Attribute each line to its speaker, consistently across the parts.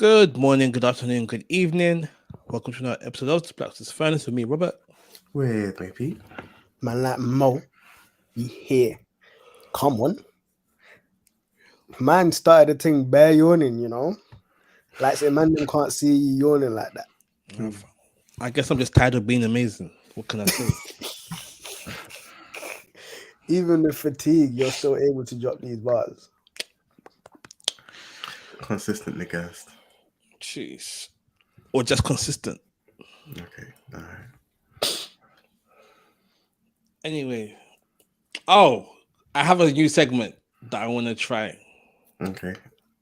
Speaker 1: Good morning, good afternoon, good evening. Welcome to another episode of the Black's Furnace with me, Robert.
Speaker 2: Weird, baby.
Speaker 3: Man like Mo, be here. Come on. Man started the thing bare yawning. Like say man them can't see you yawning like that.
Speaker 1: I guess I'm just tired of being amazing. What can I say?
Speaker 3: Even with fatigue, you're still able to drop these bars.
Speaker 2: Consistently gassed.
Speaker 1: Jeez. Or just consistent.
Speaker 2: Okay, all right.
Speaker 1: Anyway. Oh, I have a new segment that I want to try.
Speaker 2: Okay.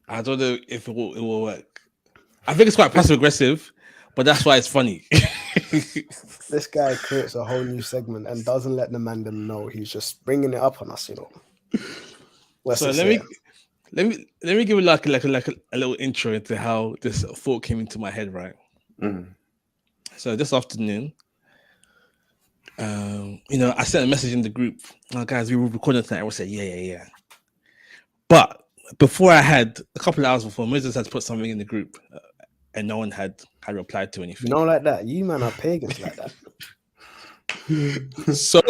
Speaker 1: I don't know if it will work. I think it's quite passive aggressive, but that's why it's funny.
Speaker 3: This guy creates a whole new segment and doesn't let the man them know. He's just bringing it up on us. What's
Speaker 1: So
Speaker 3: it
Speaker 1: let
Speaker 3: say?
Speaker 1: me give you like a little intro into how this thought came into my head, right?
Speaker 2: Mm.
Speaker 1: So this afternoon, I sent a message in the group. Oh, guys, we were recording tonight. I said, yeah. But before I had a couple of hours before, Moses had put something in the group, and no one had replied to anything.
Speaker 3: No, like that. You man are pagans like that.
Speaker 1: So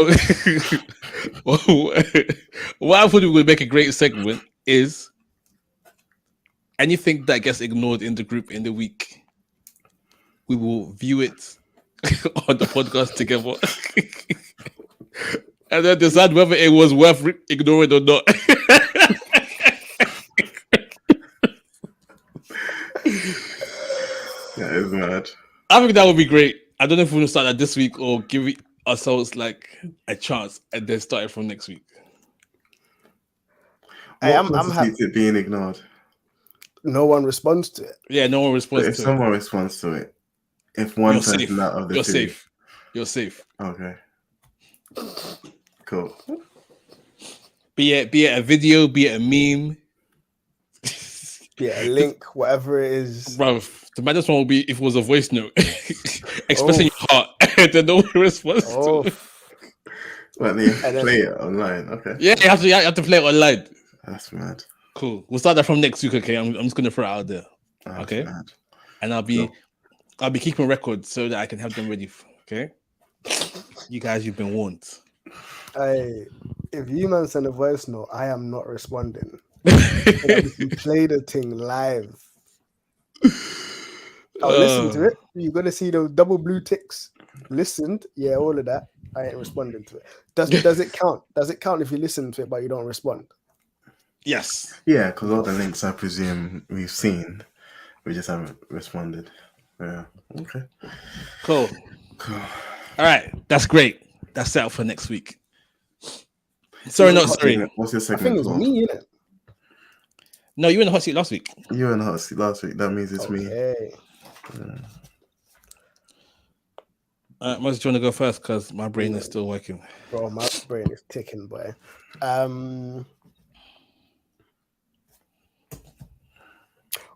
Speaker 1: what I thought we would make a great segment is anything that gets ignored in the group in the week, we will view it on the podcast together and then decide whether it was worth ignoring or not.
Speaker 2: That is mad.
Speaker 1: I think that would be great. I don't know if we're going to start that this week or give ourselves like a chance and then start it from next week.
Speaker 3: Hey,
Speaker 2: What
Speaker 3: I'm happy.
Speaker 2: constitutes it being ignored?
Speaker 3: No one responds to it.
Speaker 1: Yeah, no one
Speaker 2: But
Speaker 1: responds
Speaker 2: if
Speaker 1: to
Speaker 2: someone responds to it, if
Speaker 1: it.
Speaker 2: one
Speaker 1: You're
Speaker 2: person
Speaker 1: safe.
Speaker 2: out of the
Speaker 1: You're
Speaker 2: two,
Speaker 1: safe. You're safe.
Speaker 2: Okay. Cool.
Speaker 1: Be it a video, be it a meme.
Speaker 3: Yeah, a link, whatever it is.
Speaker 1: Bro, the maddest one will be if it was a voice note expressing your heart and then no one responds to it.
Speaker 2: But they play it online. Okay.
Speaker 1: Yeah, you have to play it online.
Speaker 2: That's mad.
Speaker 1: Cool. We'll start that from next week, okay? I'm just gonna throw it out there.
Speaker 2: That's
Speaker 1: Okay.
Speaker 2: mad.
Speaker 1: And I'll be keeping records so that I can have them ready. Okay. You guys, you've been warned.
Speaker 3: Hey, if you man send a voice note, I am not responding. You play the thing live. I'll listen to it. You're gonna see those double blue ticks. Listened, yeah, all of that. I ain't responding to it. Does it count? Does it count if you listen to it but you don't respond?
Speaker 1: Yes.
Speaker 2: Yeah, because all the links I presume we've seen, we just haven't responded. Yeah. Okay.
Speaker 1: Cool. All right, that's great. That's set up for next week. Sorry, not sorry.
Speaker 2: What's your
Speaker 3: I
Speaker 2: segment
Speaker 3: think it's
Speaker 2: called?
Speaker 3: me, innit?
Speaker 1: No, you were in the hot seat last week.
Speaker 2: You were in the hot seat last week. That means it's me.
Speaker 3: Okay.
Speaker 1: Moses, do you want to go first? Because my brain is still working.
Speaker 3: Bro, my brain is ticking, boy.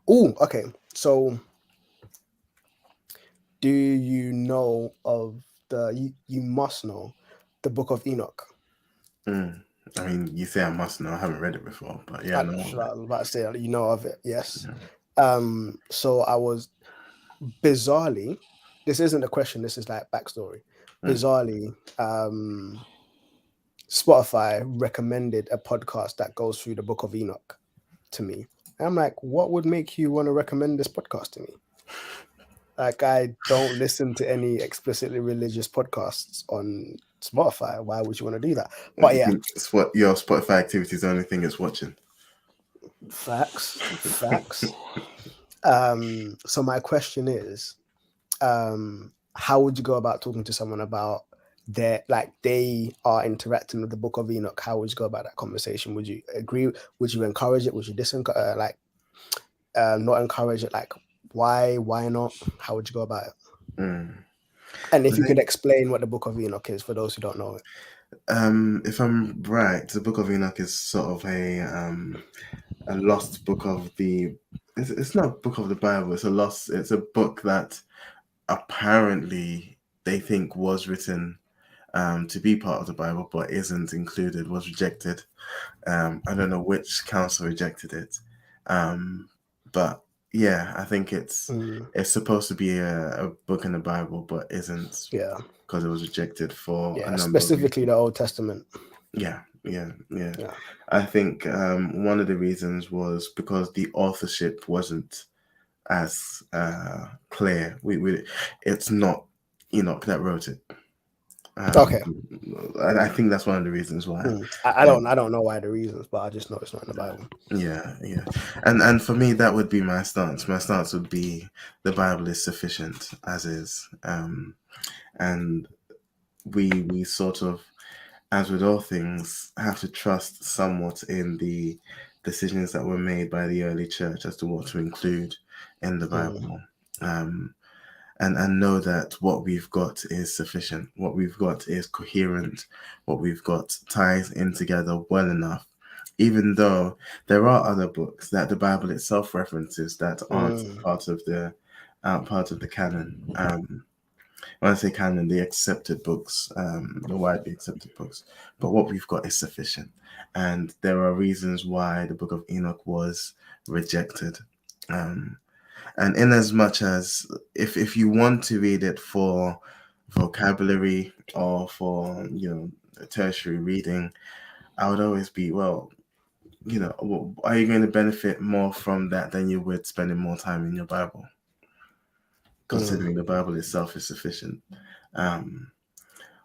Speaker 3: Okay. So, do you know of you must know the Book of Enoch?
Speaker 2: I mean, you say I must know. I haven't read it before, but yeah, I know.
Speaker 3: I was about to say, you know of it, yes. Yeah. So I was bizarrely, this isn't a question, this is like backstory. Bizarrely, Spotify recommended a podcast that goes through the Book of Enoch to me. And I'm like, what would make you want to recommend this podcast to me? Like, I don't listen to any explicitly religious podcasts on Spotify. Why would you want to do that? But yeah,
Speaker 2: your Spotify activity is the only thing it's watching.
Speaker 3: Facts. So my question is, how would you go about talking to someone about they are interacting with the Book of Enoch? How would you go about that conversation? Would you agree? Would you encourage it? Would you not encourage it? Like, why not? How would you go about it? And if you could explain what the Book of Enoch is for those who don't know it.
Speaker 2: If I'm right, the Book of Enoch is sort of a lost book of the. It's not a book of the Bible. It's a book that apparently they think was written to be part of the Bible, but isn't included. Was rejected. I don't know which council rejected it, but Yeah, I think it's
Speaker 3: Mm,
Speaker 2: supposed to be a book in the Bible, but isn't,
Speaker 3: yeah,
Speaker 2: because it was rejected for a
Speaker 3: yeah.
Speaker 2: number of
Speaker 3: Specifically,
Speaker 2: reasons.
Speaker 3: the Old Testament.
Speaker 2: Yeah.
Speaker 3: Yeah.
Speaker 2: I think one of the reasons was because the authorship wasn't as clear. It's not Enoch that wrote it.
Speaker 3: Okay.
Speaker 2: I think that's one of the reasons why.
Speaker 3: I don't know why the reasons, but I just know it's not in the Bible.
Speaker 2: Yeah, and for me that would be my stance. My stance would be the Bible is sufficient as is, and we sort of, as with all things, have to trust somewhat in the decisions that were made by the early church as to what to include in the Bible. And know that what we've got is sufficient. What we've got is coherent. What we've got ties in together well enough, even though there are other books that the Bible itself references that aren't part of the canon. When I say canon, the accepted books, the widely accepted books. But what we've got is sufficient, and there are reasons why the Book of Enoch was rejected. And in as much as if you want to read it for vocabulary or for tertiary reading, I would always be, well, are you going to benefit more from that than you would spending more time in your Bible, considering the Bible itself is sufficient?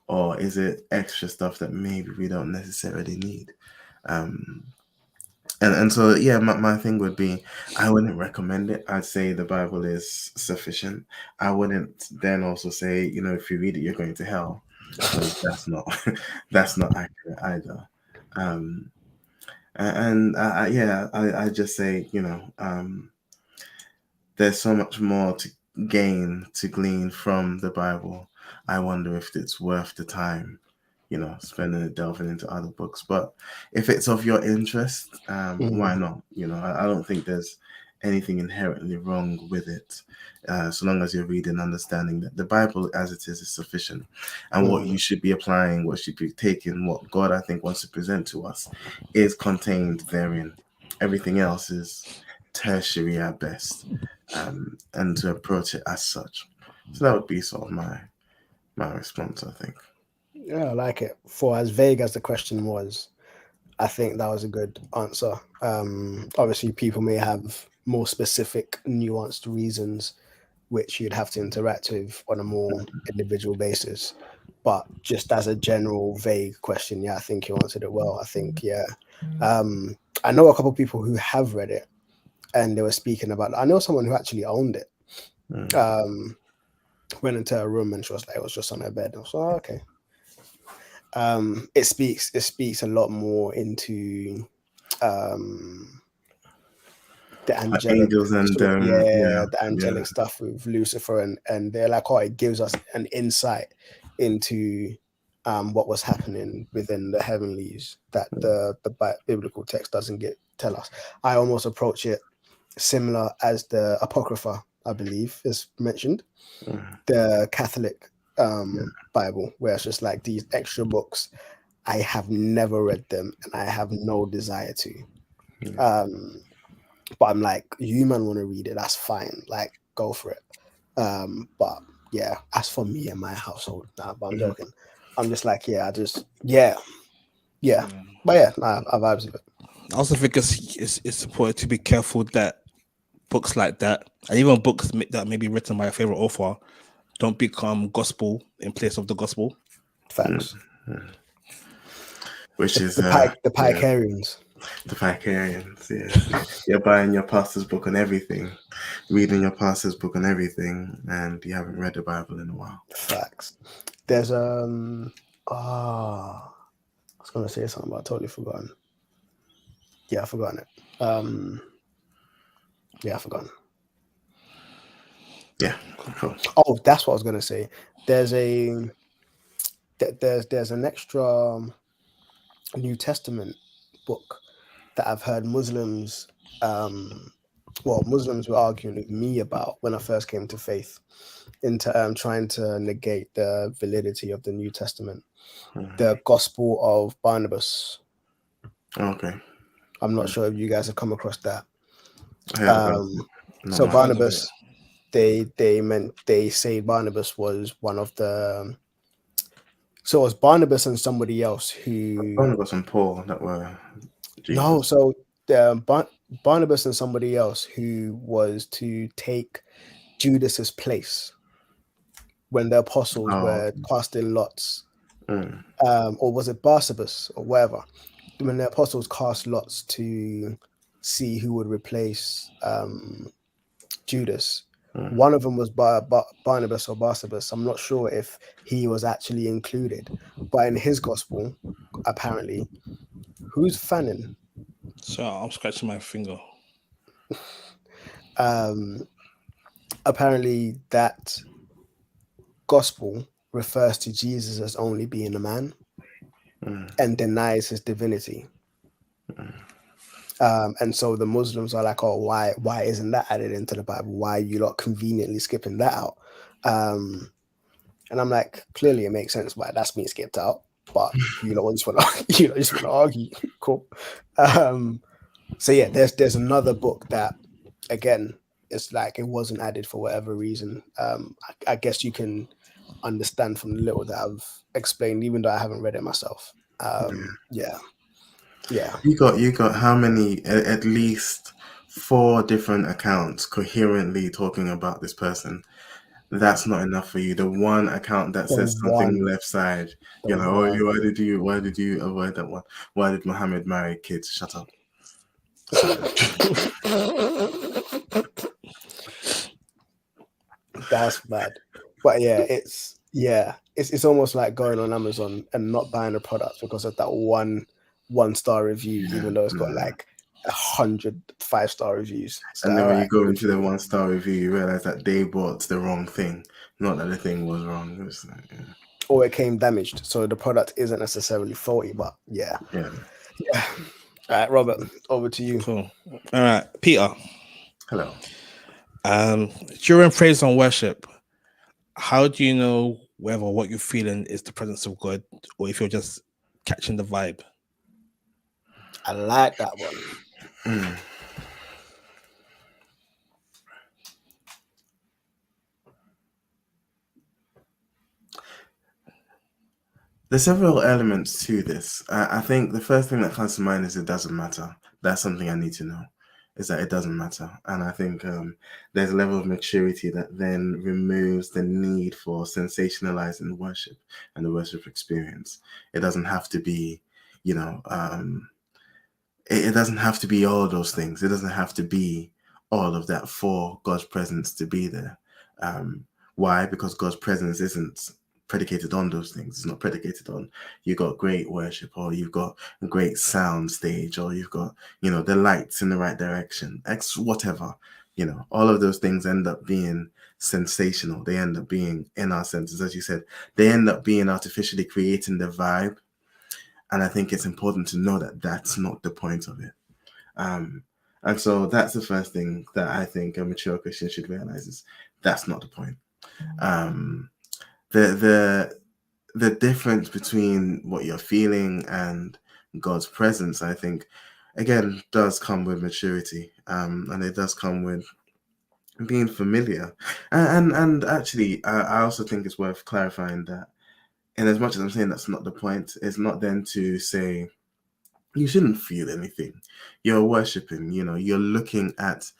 Speaker 2: Or is it extra stuff that maybe we don't necessarily need? And so, yeah, my thing would be, I wouldn't recommend it. I'd say the Bible is sufficient. I wouldn't then also say, if you read it, you're going to hell, because that's not that's not accurate either. I just say, there's so much more to glean from the Bible. I wonder if it's worth the time, spending it delving into other books. But if it's of your interest, why not? I don't think there's anything inherently wrong with it, so long as you're reading, understanding that the Bible as it is sufficient, and what you should be applying, what should be taking, what God, I think, wants to present to us is contained therein. Everything else is tertiary at best, and to approach it as such. So that would be sort of my response, I think.
Speaker 3: Yeah, I like it. For as vague as the question was, I think that was a good answer. Obviously, people may have more specific, nuanced reasons which you'd have to interact with on a more individual basis. But just as a general vague question, yeah, I think you answered it well. I think, yeah. I know a couple of people who have read it, and they were speaking about. I know someone who actually owned it. Went into a room and she was like, it was just on her bed. I was like, oh, okay. It speaks a lot more into the angelic
Speaker 2: angels and
Speaker 3: the angelic stuff with Lucifer, and they're like, oh, it gives us an insight into what was happening within the heavenlies that the biblical text doesn't tell us. I almost approach it similar as the Apocrypha, I believe, is mentioned, the Catholic Bible, where it's just like these extra books. I have never read them, and I have no desire to. But I'm like, you man want to read it, that's fine. Like, go for it. But yeah, as for me and my household, but I'm joking. I'm just like, But yeah, I vibes with it.
Speaker 1: I also think it's important to be careful that books like that, and even books that may be written by a favorite author, don't become gospel in place of the gospel.
Speaker 3: Facts.
Speaker 2: Which is
Speaker 3: the Picarians.
Speaker 2: The Picarians, yeah. You're buying your pastor's book on everything, reading your pastor's book on everything, and you haven't read the Bible in a while.
Speaker 3: Facts. There's I was gonna say something, but I totally forgotten. Yeah, I've forgotten it. I've forgotten.
Speaker 2: Yeah, cool.
Speaker 3: Oh, that's what I was gonna say. There's an extra New Testament book that I've heard Muslims Muslims were arguing with me about when I first came to faith, into trying to negate the validity of the New Testament. The Gospel of Barnabas.
Speaker 2: Okay.
Speaker 3: I'm not sure if you guys have come across that. So
Speaker 2: much.
Speaker 3: Barnabas, they say Barnabas was one of the. So it was Barnabas and somebody else who.
Speaker 2: Barnabas and Paul that were Jesus.
Speaker 3: No, so Barnabas and somebody else who was to take Judas's place when the apostles were casting lots. Or was it Barsabbas or whatever? When the apostles cast lots to see who would replace Judas. One of them was Barnabas or Barsabbas. I'm not sure if he was actually included, but in his gospel, apparently, who's Fannin?
Speaker 1: So I'm scratching my finger.
Speaker 3: Apparently, that gospel refers to Jesus as only being a man and denies his divinity. And so the Muslims are like, oh, why isn't that added into the Bible? Why are you not conveniently skipping that out? And I'm like, clearly it makes sense why that's being skipped out, but you know, just want to argue. Cool. So yeah, there's another book that, again, it's like it wasn't added for whatever reason. I guess you can understand from the little that I've explained, even though I haven't read it myself. Yeah.
Speaker 2: You got how many? At least 4 different accounts coherently talking about this person. That's not enough for you. The one account that says something left side, you're like, oh, why did you avoid that one? Why did Muhammad marry kids? Shut up.
Speaker 3: That's bad. But yeah, it's almost like going on Amazon and not buying a product because of that one-star review, even though it's got like 100 5-star reviews.
Speaker 2: And then when you go into the 1-star review, you realize that they bought the wrong thing, not that the thing was wrong. It was like,
Speaker 3: or it came damaged, so the product isn't necessarily faulty. But yeah. All right, Robert, over to you.
Speaker 1: Cool. All right, Peter.
Speaker 2: Hello.
Speaker 1: During praise and worship, how do you know whether what you're feeling is the presence of God or if you're just catching the vibe?
Speaker 3: I like that one.
Speaker 2: There's several elements to this. I think the first thing that comes to mind is it doesn't matter. That's something I need to know, is that it doesn't matter. And I think there's a level of maturity that then removes the need for sensationalizing worship and the worship experience. It doesn't have to be, it doesn't have to be all of those things. It doesn't have to be all of that for God's presence to be there. Why? Because God's presence isn't predicated on those things. It's not predicated on you got great worship, or you've got a great sound stage, or you've got, the lights in the right direction, whatever. All of those things end up being sensational. They end up being in our senses, as you said. They end up being artificially creating the vibe. And I think it's important to know that that's not the point of it. And so that's the first thing that I think a mature Christian should realize, is that's not the point. The difference between what you're feeling and God's presence, I think, again, does come with maturity, and it does come with being familiar. And actually, I also think it's worth clarifying that, in as much as I'm saying that's not the point, it's not then to say you shouldn't feel anything. You're worshiping, you're looking at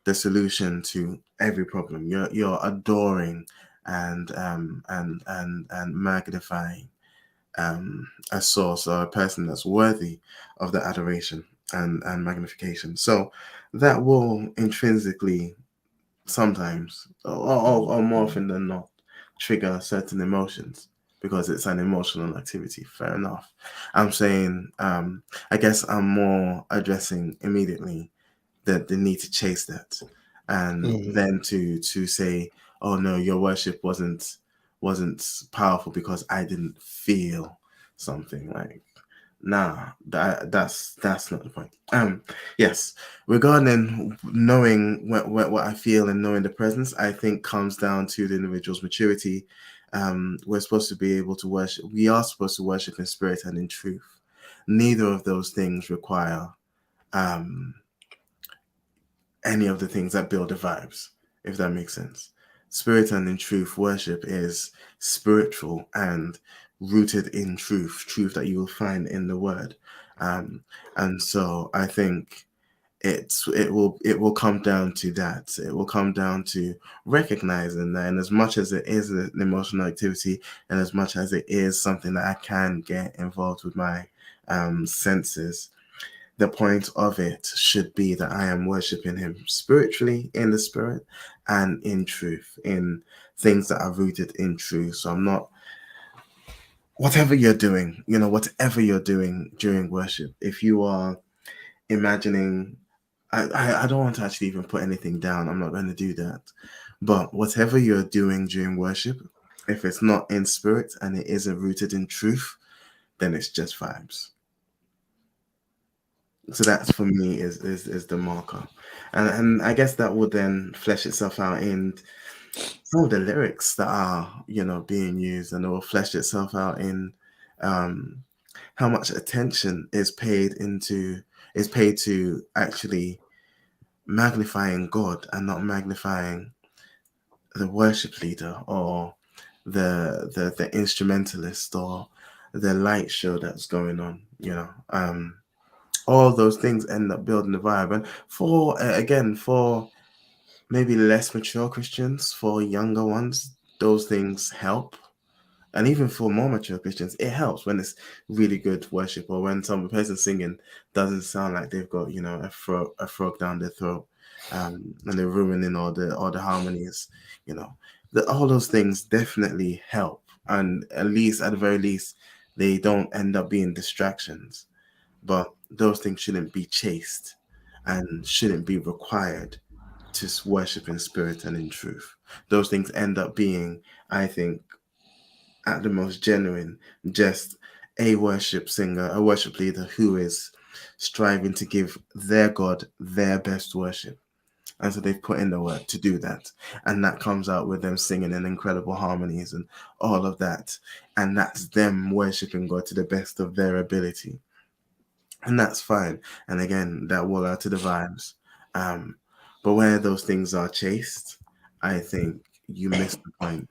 Speaker 2: the solution to every problem. You're adoring and magnifying a source or a person that's worthy of the adoration and magnification. So that will intrinsically sometimes, or more often than not, trigger certain emotions because it's an emotional activity. Fair enough. I'm saying, I guess I'm more addressing immediately the need to chase that, and then to say, oh no, your worship wasn't powerful because I didn't feel something. Like, nah, that's not the point. Yes, regarding knowing what I feel and knowing the presence, I think comes down to the individual's maturity. We're supposed to be able to worship. We are supposed to worship in spirit and in truth. Neither of those things require any of the things that build the vibes, if that makes sense. Spirit and in truth worship is spiritual and rooted in truth that you will find in the word. And so I think it will come down to that. It will come down to recognizing that, and as much as it is an emotional activity, and as much as it is something that I can get involved with my senses, the point of it should be that I am worshiping him spiritually, in the spirit, and in truth, in things that are rooted in truth. So I'm not, whatever you're doing, whatever you're doing during worship, if you are imagining, I don't want to actually even put anything down. I'm not going to do that. But whatever you're doing during worship, if it's not in spirit and it isn't rooted in truth, then it's just vibes. So that's, for me, is the marker, and I guess that would then flesh itself out in some of the lyrics that are being used, and it will flesh itself out in how much attention is paid to actually magnifying God and not magnifying the worship leader or the instrumentalist or the light show that's going on. All those things end up building the vibe. And for maybe less mature Christians, for younger ones, those things help. And even for more mature Christians, it helps when it's really good worship, or when some person singing doesn't sound like they've got a frog down their throat, and they're ruining all the harmonies. All those things definitely help, and at the very least, they don't end up being distractions. But those things shouldn't be chased and shouldn't be required to worship in spirit and in truth. Those things end up being, I think, at the most genuine, just a worship singer, a worship leader who is striving to give their God their best worship. And so they've put in the work to do that. And that comes out with them singing in incredible harmonies and all of that. And that's them worshiping God to the best of their ability. And that's fine. And again, that will add to the vibes. But where those things are chased, I think you miss the point.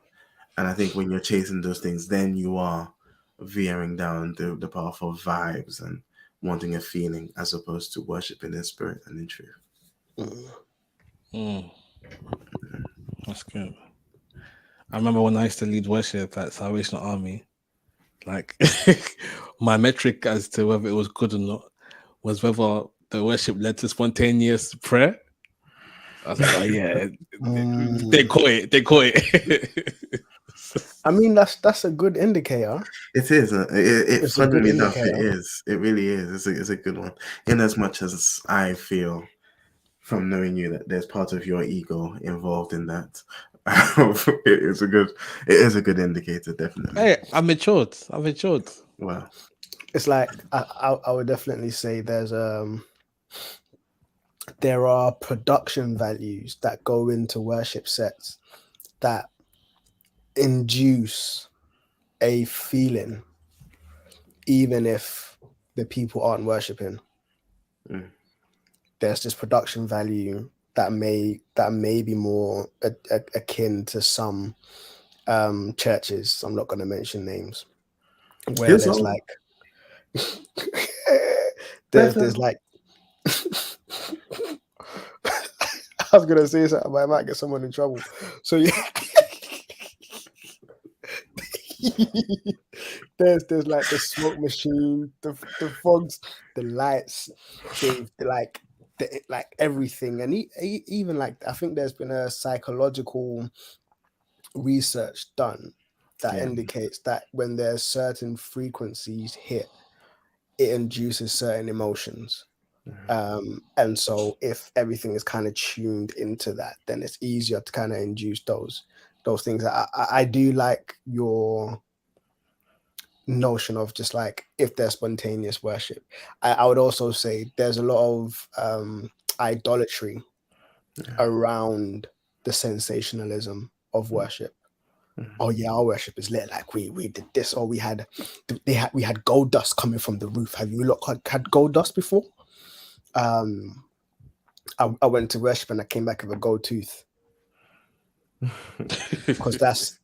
Speaker 2: And I think when you're chasing those things, then you are veering down the path of vibes and wanting a feeling, as opposed to worshiping in spirit and in truth.
Speaker 1: That's good. I remember when I used to lead worship at Salvation Army, like my metric as to whether it was good or not was whether the worship led to spontaneous prayer. I was like, oh yeah, they caught it. They caught it.
Speaker 3: I mean, that's a good indicator.
Speaker 2: It is.
Speaker 3: It's a good
Speaker 2: Funnily enough, it
Speaker 3: indicator.
Speaker 2: is. It really is. It's a good one. In as much as I feel, from knowing you, that there's part of your ego involved in that, it is a good indicator, definitely.
Speaker 1: Hey, I'm matured.
Speaker 2: Wow.
Speaker 3: It's like I would definitely say there are production values that go into worship sets that induce a feeling, even if the people aren't worshiping. There's this production value that may be more akin to some churches. I'm not going to mention names, where there's like there's like I was gonna say something, but I might get someone in trouble. So yeah, there's like the smoke machine, the fogs, the lights, like everything, and even like I think there's been a psychological research done that indicates that when there's certain frequencies hit, it induces certain emotions. And so if everything is kind of tuned into that, then it's easier to kind of induce those things. I do like your notion of just like if there's spontaneous worship. I would also say there's a lot of idolatry around the sensationalism of worship. Oh yeah, our worship is lit. Like we did this, or we had gold dust coming from the roof. Have you had gold dust before? I went to worship and I came back with a gold tooth, because that's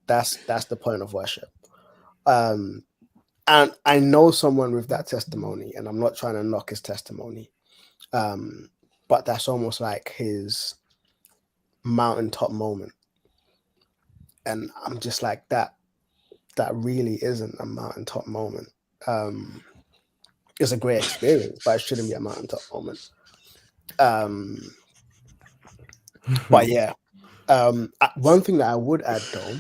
Speaker 3: the point of worship. And I know someone with that testimony, and I'm not trying to knock his testimony, but that's almost like his mountaintop moment. And I'm just like, that really isn't a mountaintop moment. It's a great experience, but it shouldn't be a mountaintop moment. But yeah, one thing that I would add though,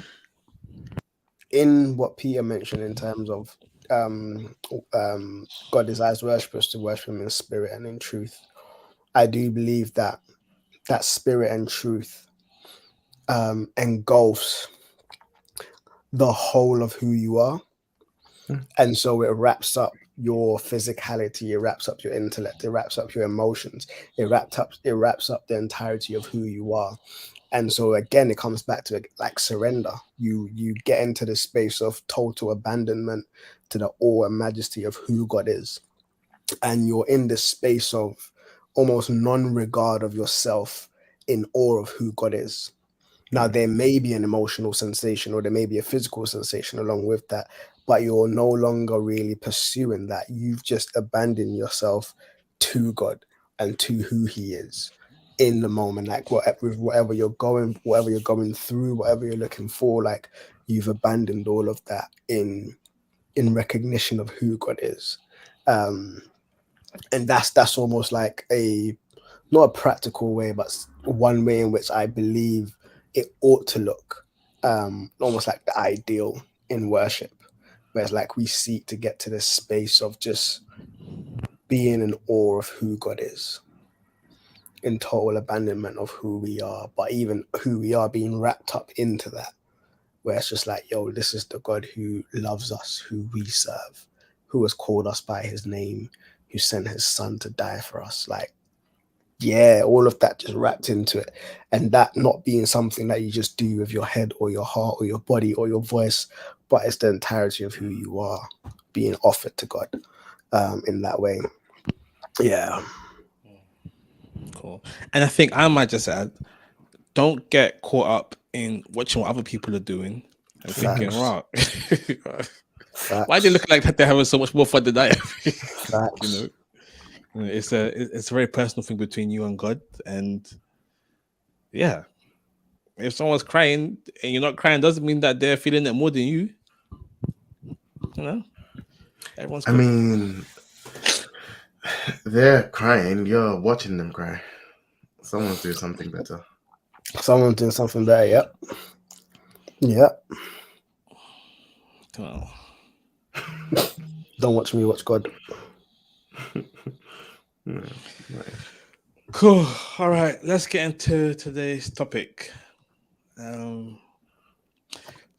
Speaker 3: in what Peter mentioned in terms of God desires worshippers to worship him in spirit and in truth, I do believe that spirit and truth engulfs the whole of who you are. And so it wraps up your physicality, it wraps up your intellect, it wraps up your emotions, it wraps up the entirety of who you are. And so again, it comes back to like surrender. You get into the space of total abandonment to the awe and majesty of who God is. And you're in this space of almost non-regard of yourself, in awe of who God is. Now, there may be an emotional sensation or there may be a physical sensation along with that, but you're no longer really pursuing that. You've just abandoned yourself to God and to who he is in the moment. Like whatever you're going through, whatever you're looking for, like you've abandoned all of that in recognition of who God is. And that's almost like not a practical way, but one way in which I believe it ought to look, almost like the ideal in worship, where it's like we seek to get to this space of just being in awe of who God is, in total abandonment of who we are, but even who we are being wrapped up into that, where it's just like, yo, this is the God who loves us, who we serve, who has called us by his name, who sent his son to die for us. Like, yeah, all of that just wrapped into it. And that not being something that you just do with your head or your heart or your body or your voice, but it's the entirety of who you are being offered to God in that way. Yeah.
Speaker 1: Cool. And I think I might just add, don't get caught up in watching what other people are doing and thinking, wow, why do they look like that they're having so much more fun than I am? You know? It's a very personal thing between you and God, and yeah, if someone's crying and you're not crying, doesn't mean that they're feeling it more than you. You know, everyone's.
Speaker 2: I mean, they're crying. You're watching them cry. Someone's doing something better.
Speaker 3: Someone's doing something better. Yep. Yep.
Speaker 1: Oh.
Speaker 3: Don't watch me, watch God.
Speaker 2: Right.
Speaker 1: Cool. All right, let's get into today's topic. Did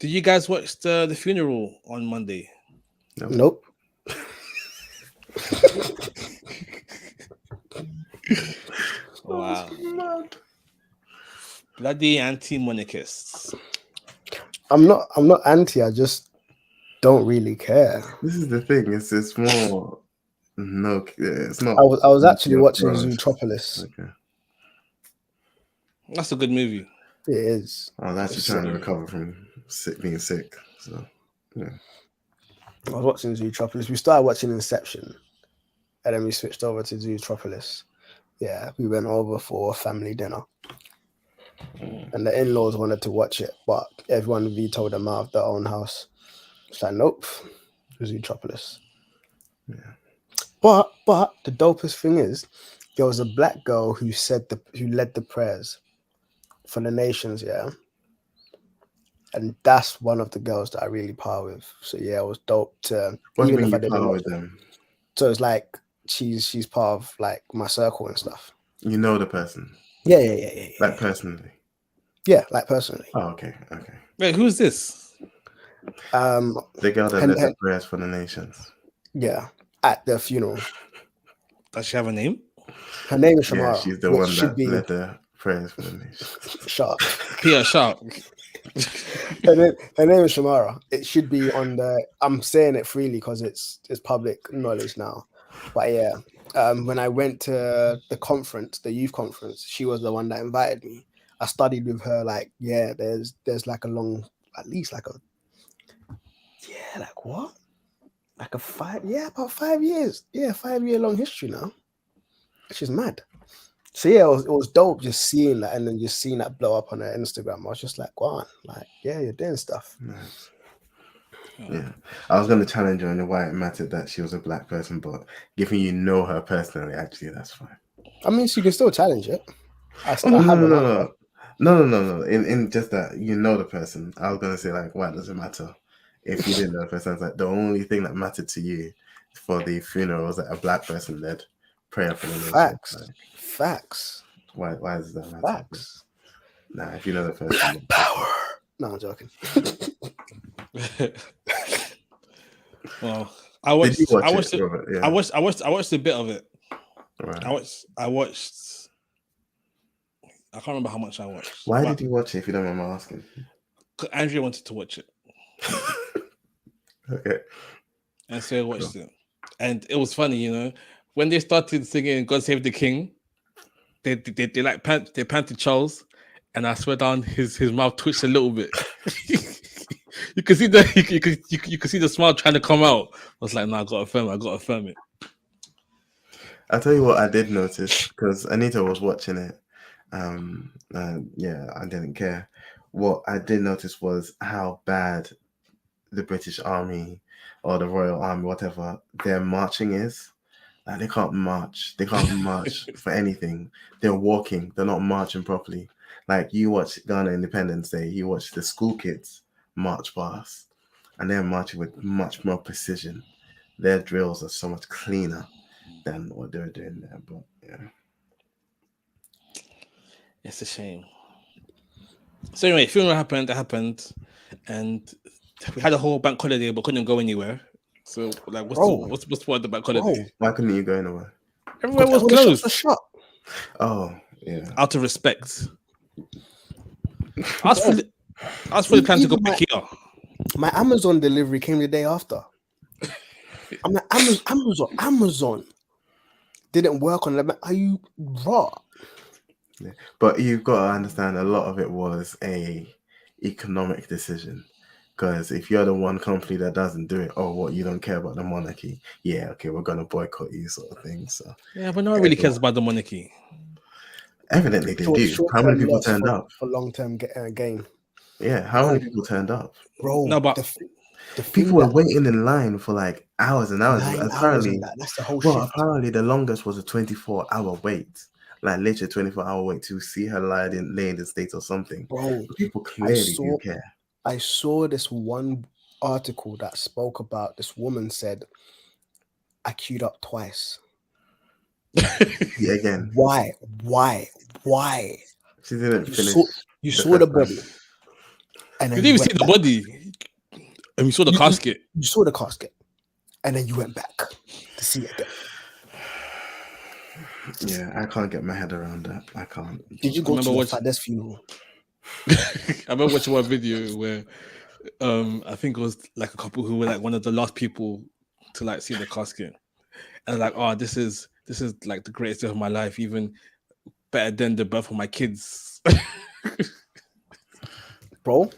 Speaker 1: you guys watch the funeral on Monday?
Speaker 3: Nope.
Speaker 1: Wow. Bloody anti-monarchists.
Speaker 3: I'm not anti, I just don't really care.
Speaker 2: This is the thing. It's more. No, it's not.
Speaker 3: I was actually watching Zootropolis.
Speaker 2: Okay.
Speaker 1: That's a good movie.
Speaker 3: It is.
Speaker 2: I was actually trying to recover from being sick. So, yeah.
Speaker 3: I was watching Zootropolis. We started watching Inception, and then we switched over to Zootropolis. Yeah, we went over for a family dinner. And the in-laws wanted to watch it, but everyone vetoed them out of their own house. It's like, nope, Zootropolis.
Speaker 2: Yeah.
Speaker 3: But the dopest thing is, there was a black girl who led the prayers for the nations, yeah. And that's one of the girls that I really par with. So yeah, it was dope to.
Speaker 2: What do you
Speaker 3: even
Speaker 2: mean
Speaker 3: if I
Speaker 2: you
Speaker 3: didn't
Speaker 2: par
Speaker 3: watch
Speaker 2: with
Speaker 3: it.
Speaker 2: them?
Speaker 3: So it's like she's part of like my circle and stuff.
Speaker 2: You know the person?
Speaker 3: Yeah.
Speaker 2: Like personally?
Speaker 3: Yeah, like personally.
Speaker 2: Oh, okay.
Speaker 1: Wait, who's this?
Speaker 2: The girl that led the prayers for the nations.
Speaker 3: Yeah, at the funeral.
Speaker 1: Does she have a name?
Speaker 3: Her name is Shamara.
Speaker 2: Yeah, she's the one that led the prayers for the nations.
Speaker 3: Shut up.
Speaker 1: Peter Sharp.
Speaker 3: Her name is Shamara. It should be on the. I'm saying it freely because it's public knowledge now. But yeah, When I went to the conference, the youth conference, she was the one that invited me. I studied with her. Like, yeah, there's like a long, at least like a, yeah, like what? Like a 5, yeah, about 5 years. Yeah, 5 year long history now. She's mad. So yeah, it was dope just seeing that and then just seeing that blow up on her Instagram. I was just like, go on, like, yeah, you're doing stuff.
Speaker 2: Nice. Yeah, I was going to challenge her on why it mattered that she was a black person, but given you know her personally, actually, that's fine.
Speaker 3: I mean, she can still challenge it. I
Speaker 2: Oh,
Speaker 3: have an
Speaker 2: no,
Speaker 3: answer.
Speaker 2: no. In just that you know the person. I was going to say, like, why does it matter if you didn't know the person? It's like the only thing that mattered to you for the funeral was that a black person led prayer for the nation.
Speaker 3: Facts.
Speaker 2: Like,
Speaker 3: Facts.
Speaker 2: why does that matter?
Speaker 3: Facts.
Speaker 2: Nah, if you know the person.
Speaker 3: Power. No, I'm joking.
Speaker 1: Well, I watched
Speaker 2: Did you watch
Speaker 1: I watched
Speaker 2: it,
Speaker 1: it.
Speaker 2: Robert? Yeah.
Speaker 1: I watched a bit of it.
Speaker 2: Right.
Speaker 1: I watched. I can't remember how much I watched.
Speaker 2: Why did you watch it? If you don't mind my asking.
Speaker 1: Andrea wanted to watch it,
Speaker 2: Okay.
Speaker 1: and so I watched it, and it was funny, you know, when they started singing "God Save the King." They like they panted Charles, and I swear down his mouth twitched a little bit. You could see you could see the smile trying to come out. I was like, no, I gotta affirm it.
Speaker 2: I'll tell you what I did notice, because Anita was watching it. Yeah, I didn't care. What I did notice was how bad the British Army or the Royal Army, whatever, their marching is. Like, they can't march. They can't march for anything. They're walking. They're not marching properly. Like, you watch Ghana Independence Day, you watch the school kids march past, and they're marching with much more precision. Their drills are so much cleaner than what they're doing there. But yeah.
Speaker 1: It's a shame. So anyway, funeral happened. That happened, and we had a whole bank holiday, but couldn't go anywhere. So like, what's the point of the bank holiday?
Speaker 2: Why couldn't you go anywhere?
Speaker 1: Everywhere was
Speaker 3: All the shops
Speaker 1: closed.
Speaker 3: were shut.
Speaker 2: Oh, yeah.
Speaker 1: Out of respect. I was fully planning to go back here.
Speaker 3: My Amazon delivery came the day after. I'm like, Amazon didn't work on them. Are you raw?
Speaker 2: Yeah. But you've got to understand, a lot of it was a economic decision. Because if you're the one company that doesn't do it, oh, what, you don't care about the monarchy? Yeah, okay, we're going to boycott you, sort of thing. So
Speaker 1: Yeah, but no one really cares about the monarchy.
Speaker 2: Evidently they do. How many people turned up?
Speaker 3: For long-term gain.
Speaker 2: Yeah, how many people turned up?
Speaker 3: Bro,
Speaker 1: No, but
Speaker 3: the
Speaker 2: people were waiting in line for like hours and hours.
Speaker 3: 9
Speaker 2: Apparently,
Speaker 3: hours that's the whole
Speaker 2: well,
Speaker 3: shift.
Speaker 2: apparently the longest was a 24-hour wait. Like literally 24-hour wait to see her lay in the state or something.
Speaker 3: Bro,
Speaker 2: but people clearly do care.
Speaker 3: I saw this one article that spoke about this woman said, I queued up twice.
Speaker 2: Yeah, again.
Speaker 3: Why?
Speaker 2: She didn't finish.
Speaker 3: You saw the body. And then
Speaker 1: you didn't even see the body. And you saw the casket.
Speaker 3: You saw the casket. And then you went back to see it again.
Speaker 2: Yeah, I can't get my head around that. I can't.
Speaker 3: Did you go to your father's funeral?
Speaker 1: I remember watching one video where I think it was like a couple who were like one of the last people to like see the casket. And like, oh, this is like the greatest day of my life, even better than the birth of my kids.
Speaker 3: Bro,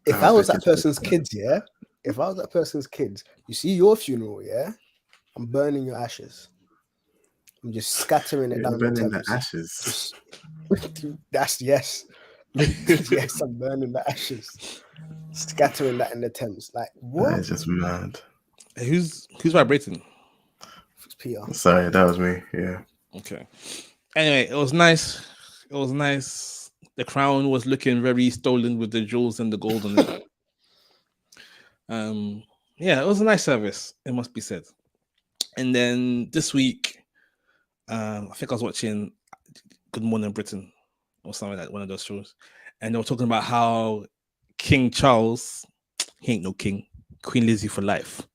Speaker 3: if I was that person's kids, yeah? If I was that person's kids, you see your funeral, yeah? I'm burning your ashes. I'm just scattering it down
Speaker 2: burning
Speaker 3: the
Speaker 2: the ashes.
Speaker 3: That's yes. Yes, I'm burning the ashes. Scattering that in the Thames. Like, what?
Speaker 2: That is just mad.
Speaker 1: Hey, who's vibrating?
Speaker 3: It's Peter.
Speaker 2: Sorry, that was me. Yeah.
Speaker 1: Okay. Anyway, it was nice. The crown was looking very stolen with the jewels and the gold on it. Yeah, it was a nice service, it must be said. And then this week, I think I was watching Good Morning Britain or something like one of those shows, and they were talking about how King Charles, he ain't no king, Queen Lizzie for life.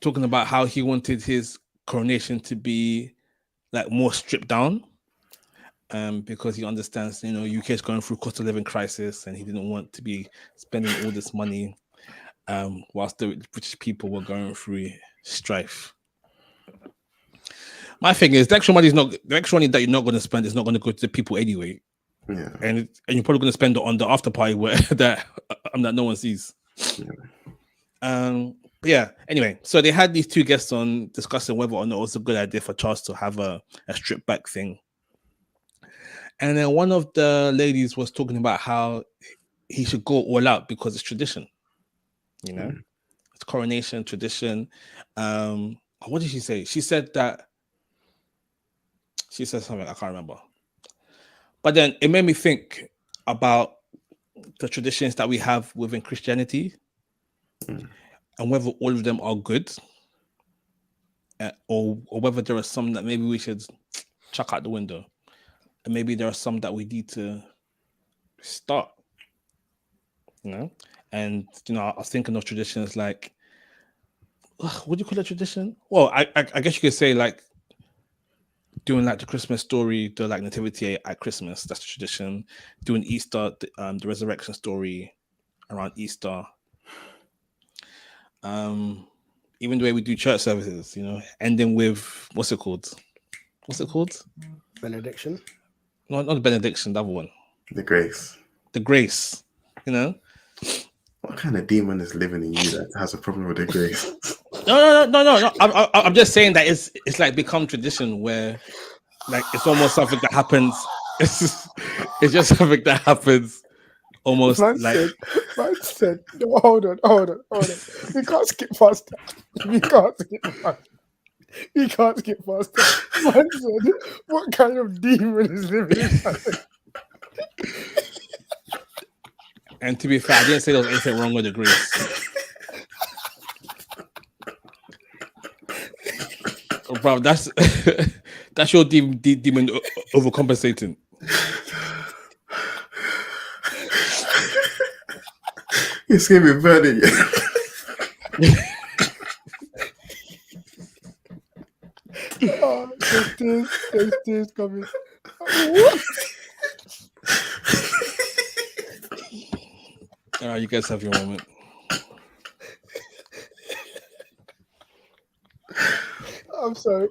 Speaker 1: Talking about how he wanted his coronation to be like more stripped down, because he understands, UK is going through cost of living crisis, and he didn't want to be spending all this money whilst the British people were going through strife. My thing is the extra money that you're not going to spend is not going to go to the people anyway,
Speaker 2: Yeah.
Speaker 1: and you're probably going to spend it on the after party where that no one sees. But yeah. Anyway, so they had these two guests on discussing whether or not it was a good idea for Charles to have a strip back thing, and then one of the ladies was talking about how he should go all out because it's tradition. You know, it's coronation tradition. What did she say? She said something I can't remember. But then it made me think about the traditions that we have within Christianity and whether all of them are good or whether there are some that maybe we should chuck out the window. And maybe there are some that we need to start. You know? And, I was thinking of traditions like, what do you call a tradition? Well, I guess you could say like doing like the Christmas story, the like nativity at Christmas. That's the tradition. Doing Easter, the resurrection story around Easter. Even the way we do church services, ending with what's it called?
Speaker 3: Benediction.
Speaker 1: No, not the benediction. The other one.
Speaker 2: The grace.
Speaker 1: The grace.
Speaker 2: What kind of demon is living in you that has a problem with the grace?
Speaker 1: No. I'm just saying that it's like become tradition where, like, it's almost something that happens. It's just something that happens almost
Speaker 3: Man said, no, hold on. We can't skip past that. We can't skip past that. Man said, what kind of demon is living inside?
Speaker 1: And to be fair, I didn't say there was anything wrong with the grace. Bro, that's your demon overcompensating.
Speaker 2: It's gonna be burning.
Speaker 3: There's tears coming.
Speaker 1: All right, you guys have your moment.
Speaker 3: I'm sorry.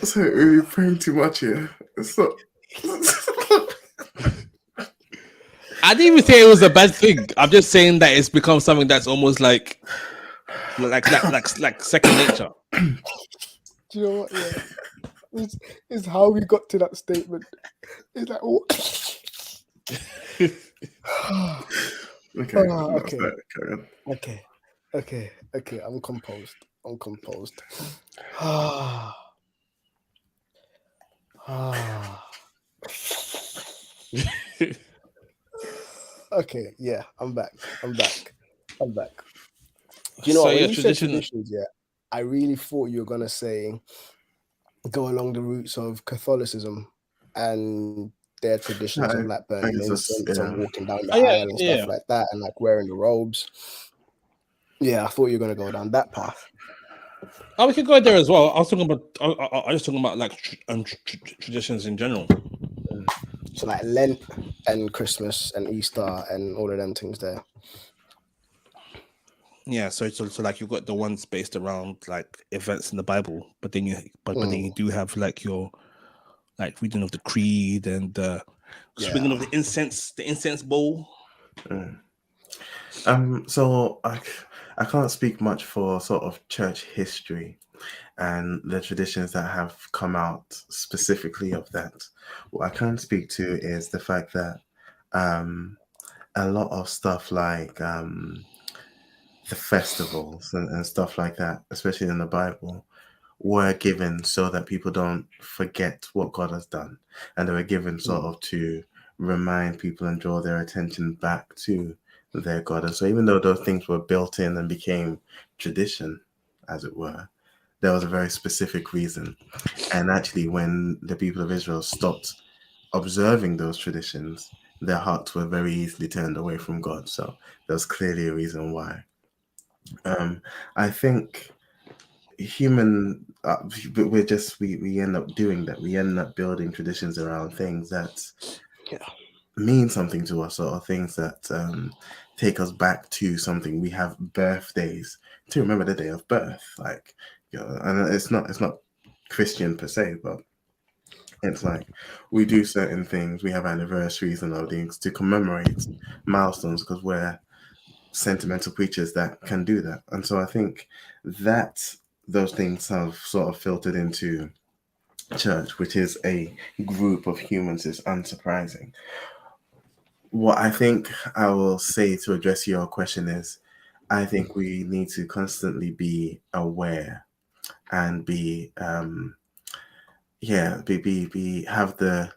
Speaker 2: So we're praying too much here. So
Speaker 1: I didn't even say it was a bad thing. I'm just saying that it's become something that's almost like second nature.
Speaker 3: Do you know what? Yeah, it's how we got to that statement. It's like, what? Okay. I'm composed. Okay, yeah, I'm back. Do you know what? When you said traditions, yeah, I really thought you were gonna say go along the roots of Catholicism and their traditions of like burning incense and walking down the aisle and stuff like that, and like wearing the robes. Yeah, I thought you were gonna go down that path.
Speaker 1: Oh, we could go there as well. I was talking about like traditions in general.
Speaker 3: So like Lent and Christmas and Easter and all of them things there.
Speaker 1: Yeah, so like you've got the ones based around like events in the Bible, but then you do have like your like reading of the creed and the swinging of the incense bowl.
Speaker 2: So I can't speak much for sort of church history and the traditions that have come out specifically of that. What I can speak to is the fact that a lot of stuff like the festivals and stuff like that, especially in the Bible, were given so that people don't forget what God has done. And they were given sort of to remind people and draw their attention back to their God. And so even though those things were built in and became tradition, as it were, there was a very specific reason. And actually, when the people of Israel stopped observing those traditions, their hearts were very easily turned away from God. So there was clearly a reason why. I think we end up doing that. We end up building traditions around things that mean something to us, or things that take us back to something. We have birthdays to remember the day of birth, like and it's not Christian per se, but it's like we do certain things. We have anniversaries and other things to commemorate milestones because we're sentimental creatures that can do that. And so I think that those things have sort of filtered into church, which is a group of humans, is unsurprising. What I think I will say to address your question is I think we need to constantly be aware and be have the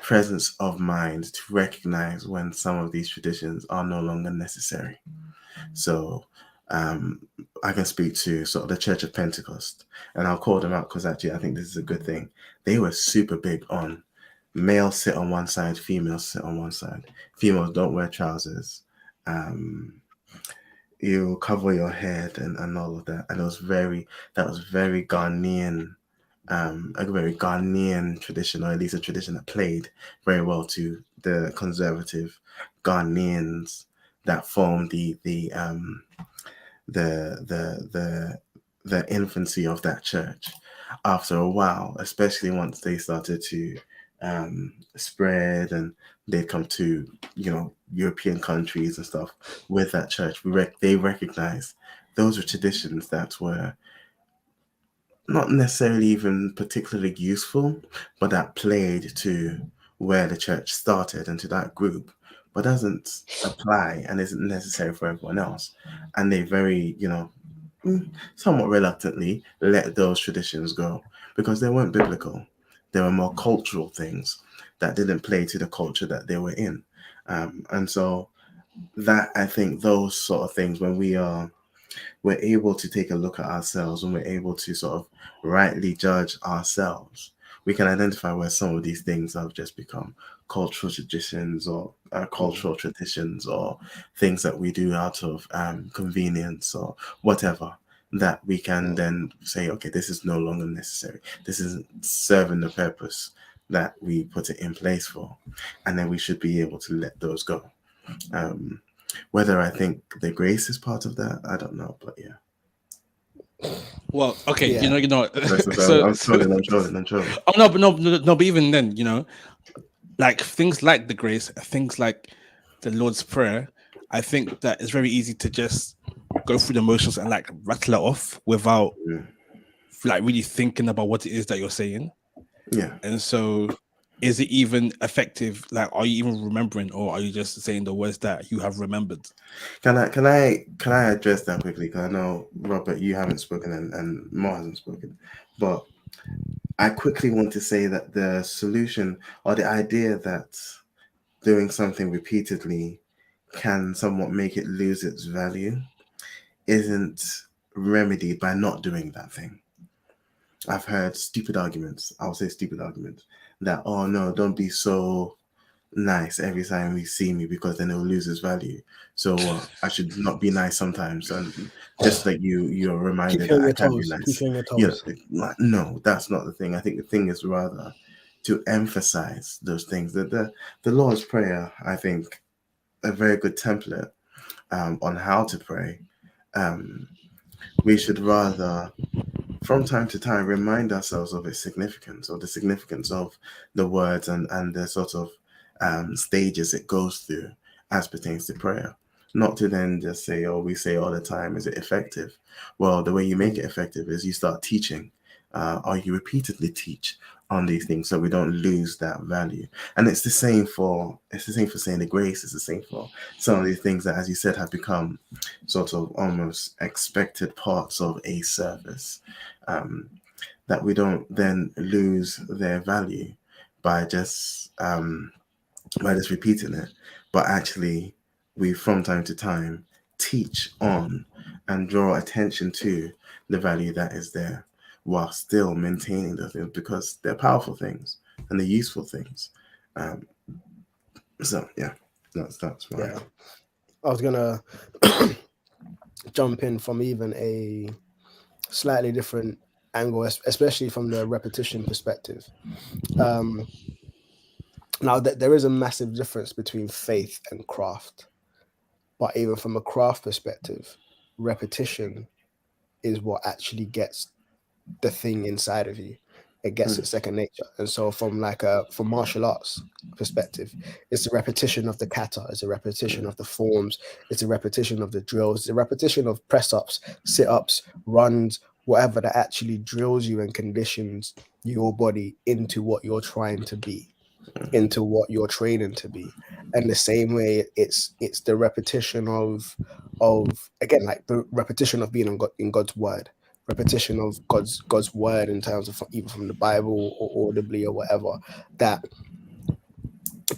Speaker 2: presence of mind to recognize when some of these traditions are no longer necessary. So I can speak to sort of the Church of Pentecost, and I'll call them out because actually I think this is a good thing. They were super big on males sit on one side, females sit on one side. Females don't wear trousers. You cover your head and all of that. And that was very Ghanaian, a very Ghanaian tradition, or at least a tradition that played very well to the conservative Ghanaians that formed the infancy of that church. After a while, especially once they started to spread and they come to European countries and stuff with that church, they recognized those were traditions that were not necessarily even particularly useful, but that played to where the church started and to that group, but doesn't apply and isn't necessary for everyone else. And they very, somewhat reluctantly let those traditions go because they weren't biblical. They were more cultural things that didn't play to the culture that they were in. And so that, I think those sort of things, when we're able to take a look at ourselves, when we're able to sort of rightly judge ourselves, we can identify where some of these things have just become cultural traditions or cultural traditions or things that we do out of convenience or whatever, that we can then say, okay, this is no longer necessary. This isn't serving the purpose that we put it in place for. And then we should be able to let those go. Whether I think the grace is part of that, I don't know, but yeah.
Speaker 1: Well, okay,
Speaker 3: Yeah.
Speaker 2: I'm trolling.
Speaker 1: Oh no, but no, but even then, like things like the grace, things like the Lord's Prayer, I think that it's very easy to just go through the motions and like rattle it off without like really thinking about what it is that you're saying.
Speaker 2: Yeah.
Speaker 1: And so is it even effective? Like, are you even remembering, or are you just saying the words that you have remembered?
Speaker 2: Can I address that quickly? Because I know, Robert, you haven't spoken and Mo hasn't spoken, but I quickly want to say that the solution or the idea that doing something repeatedly can somewhat make it lose its value isn't remedied by not doing that thing. I've heard stupid arguments. I'll say stupid arguments that, oh no, don't be so nice every time you see me because then it'll lose its value. So I should not be nice sometimes, and just like you're reminded
Speaker 3: Keep you on
Speaker 2: that I
Speaker 3: your
Speaker 2: can be
Speaker 3: toes.
Speaker 2: nice.
Speaker 3: Keep you on your toes.
Speaker 2: No, that's not the thing. I think the thing is rather to emphasize those things. That the Lord's Prayer, I think, a very good template on how to pray. We should rather, from time to time, remind ourselves of its significance, or the significance of the words and the sort of stages it goes through as pertains to prayer. Not to then just say, oh, we say all the time, is it effective? Well, the way you make it effective is you start teaching, or you repeatedly teach on these things so we don't lose that value. And it's the same for saying the grace. It's the same for some of these things that, as you said, have become sort of almost expected parts of a service, that we don't then lose their value by just repeating it, but actually we from time to time teach on and draw attention to the value that is there while still maintaining the things, because they're powerful things and they're useful things. So yeah, that's right.
Speaker 3: Yeah. I was gonna jump in from even a slightly different angle, especially from the repetition perspective. Now that there is a massive difference between faith and craft, but even from a craft perspective, repetition is what actually gets the thing inside of you. It gets its second nature. And so from like a from martial arts perspective, it's a repetition of the kata, it's a repetition of the forms, it's a repetition of the drills, it's a repetition of press ups, sit ups, runs, whatever that actually drills you and conditions your body into what you're trying to be, into what you're training to be. And the same way, it's the repetition of again, like the repetition of being in God's word, repetition of God's word in terms of either from the Bible or audibly or whatever, that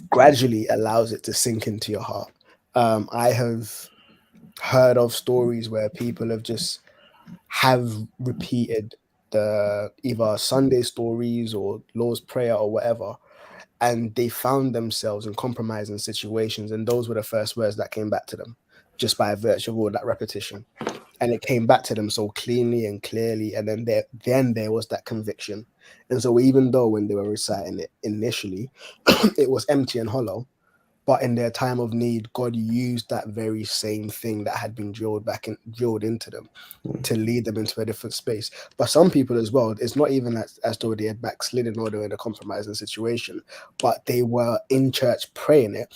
Speaker 3: gradually allows it to sink into your heart. I have heard of stories where people have repeated the either Sunday stories or Lord's Prayer or whatever, and they found themselves in compromising situations, and those were the first words that came back to them just by virtue of all that repetition. And it came back to them so cleanly and clearly, and then there was that conviction. And so even though when they were reciting it initially it was empty and hollow, but in their time of need, God used that very same thing that had been drilled into them to lead them into a different space. But some people as well, it's not even as though they had backslidden or they were in a compromising situation, but they were in church praying it.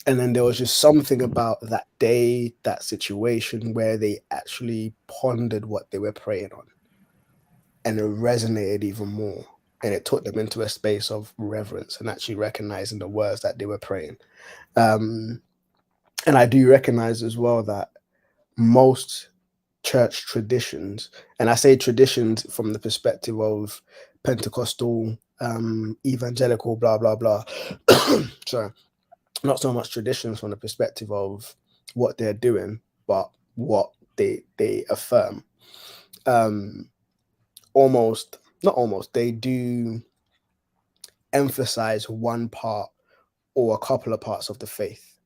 Speaker 3: And then there was just something about that day, that situation, where they actually pondered what they were praying on. And it resonated even more. And it took them into a space of reverence and actually recognizing the words that they were praying. And I do recognize as well that most church traditions, and I say traditions from the perspective of Pentecostal, evangelical, blah, blah, blah. Sorry, not so much traditions from the perspective of what they're doing, but what they affirm. They do emphasize one part or a couple of parts of the faith,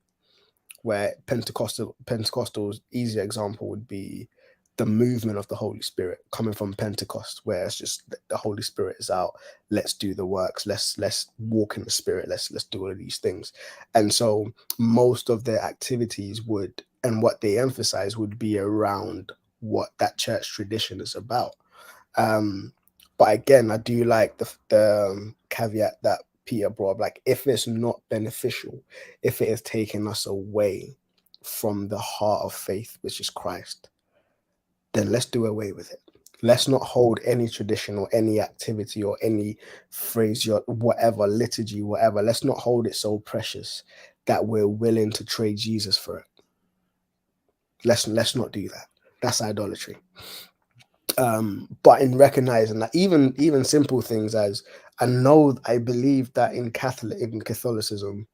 Speaker 3: where Pentecostals, easy example would be the movement of the Holy Spirit coming from Pentecost, where it's just the Holy Spirit is out. Let's do the works. Let's walk in the Spirit. Let's do all of these things. And so most of their activities would, and what they emphasize would be around what that church tradition is about. But again, I do like the caveat that Peter brought up, like if it's not beneficial, if it is taking us away from the heart of faith, which is Christ, then let's do away with it. Let's not hold any tradition or any activity or any phrase or whatever, liturgy, whatever. Let's not hold it so precious that we're willing to trade Jesus for it. Let's not do that. That's idolatry. But in recognizing that even simple things as I believe that in Catholicism,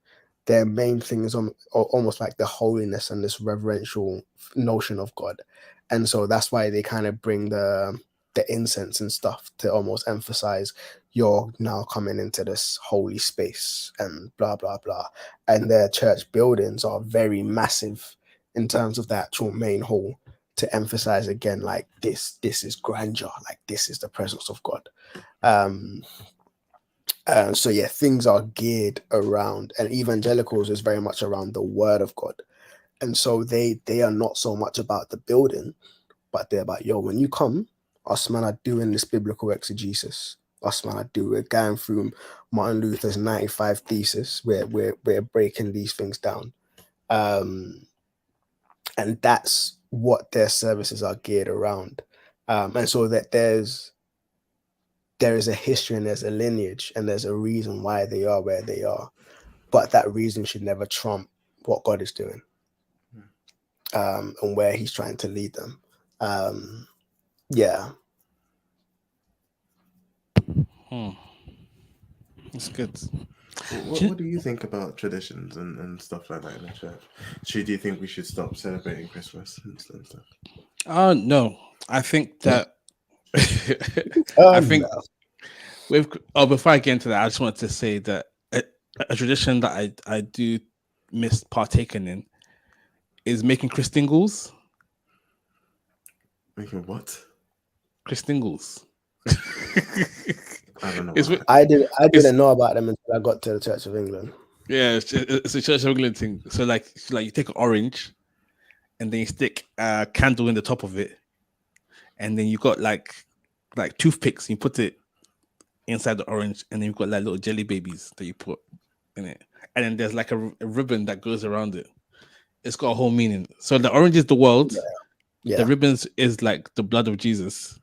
Speaker 3: their main thing is almost like the holiness and this reverential notion of God. And so that's why they kind of bring the incense and stuff to almost emphasize you're now coming into this holy space and blah, blah, blah. And their church buildings are very massive in terms of the actual main hall, to emphasize again, like this is grandeur, like this is the presence of God. So yeah, things are geared around, and evangelicals is very much around the word of God. And so they are not so much about the building, but they're about, yo, when you come, us man are doing this biblical exegesis. Us man we're going through Martin Luther's 95 thesis. We're breaking these things down. And that's what their services are geared around. And so that there is a history and there's a lineage and there's a reason why they are where they are. But that reason should never trump what God is doing, and where he's trying to lead them. Yeah.
Speaker 1: That's good.
Speaker 2: What do you think about traditions and stuff like that in the church? Do you think we should stop celebrating Christmas and stuff?
Speaker 1: No, I think that I think before I get into that, I just wanted to say that a tradition that I do miss partaking in is making Christingles.
Speaker 2: Making what?
Speaker 1: Christingles.
Speaker 2: I don't know.
Speaker 3: I didn't know about them until I got to the Church of England.
Speaker 1: Yeah, it's a Church of England thing. So like you take an orange, and then you stick a candle in the top of it, and then you got like like toothpicks. You put it inside the orange, and then you've got like little jelly babies that you put in it, and then there's like a ribbon that goes around it. It's got a whole meaning. So the orange is the world.
Speaker 3: Yeah.
Speaker 1: The ribbons is like the blood of Jesus.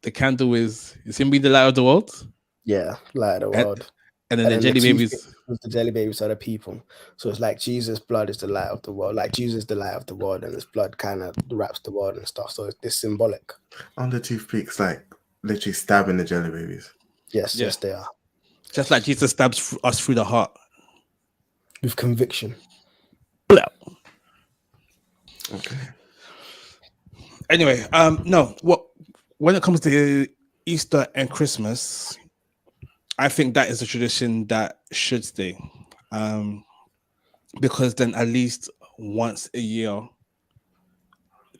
Speaker 1: The candle is him be the light of the world.
Speaker 3: Yeah, light of the world.
Speaker 1: And then the jelly babies
Speaker 3: was the jelly babies are the people. So it's like Jesus' blood is the light of the world. Like Jesus is the light of the world, and his blood kind of wraps the world and stuff. So it's symbolic.
Speaker 2: On the toothpicks, like literally stabbing the jelly babies.
Speaker 3: Yes, yes, they are.
Speaker 1: Just like Jesus stabs us through the heart
Speaker 3: with conviction.
Speaker 1: Blah.
Speaker 2: Okay.
Speaker 1: Anyway, no. What when it comes to Easter and Christmas, I think that is a tradition that should stay, because then at least once a year,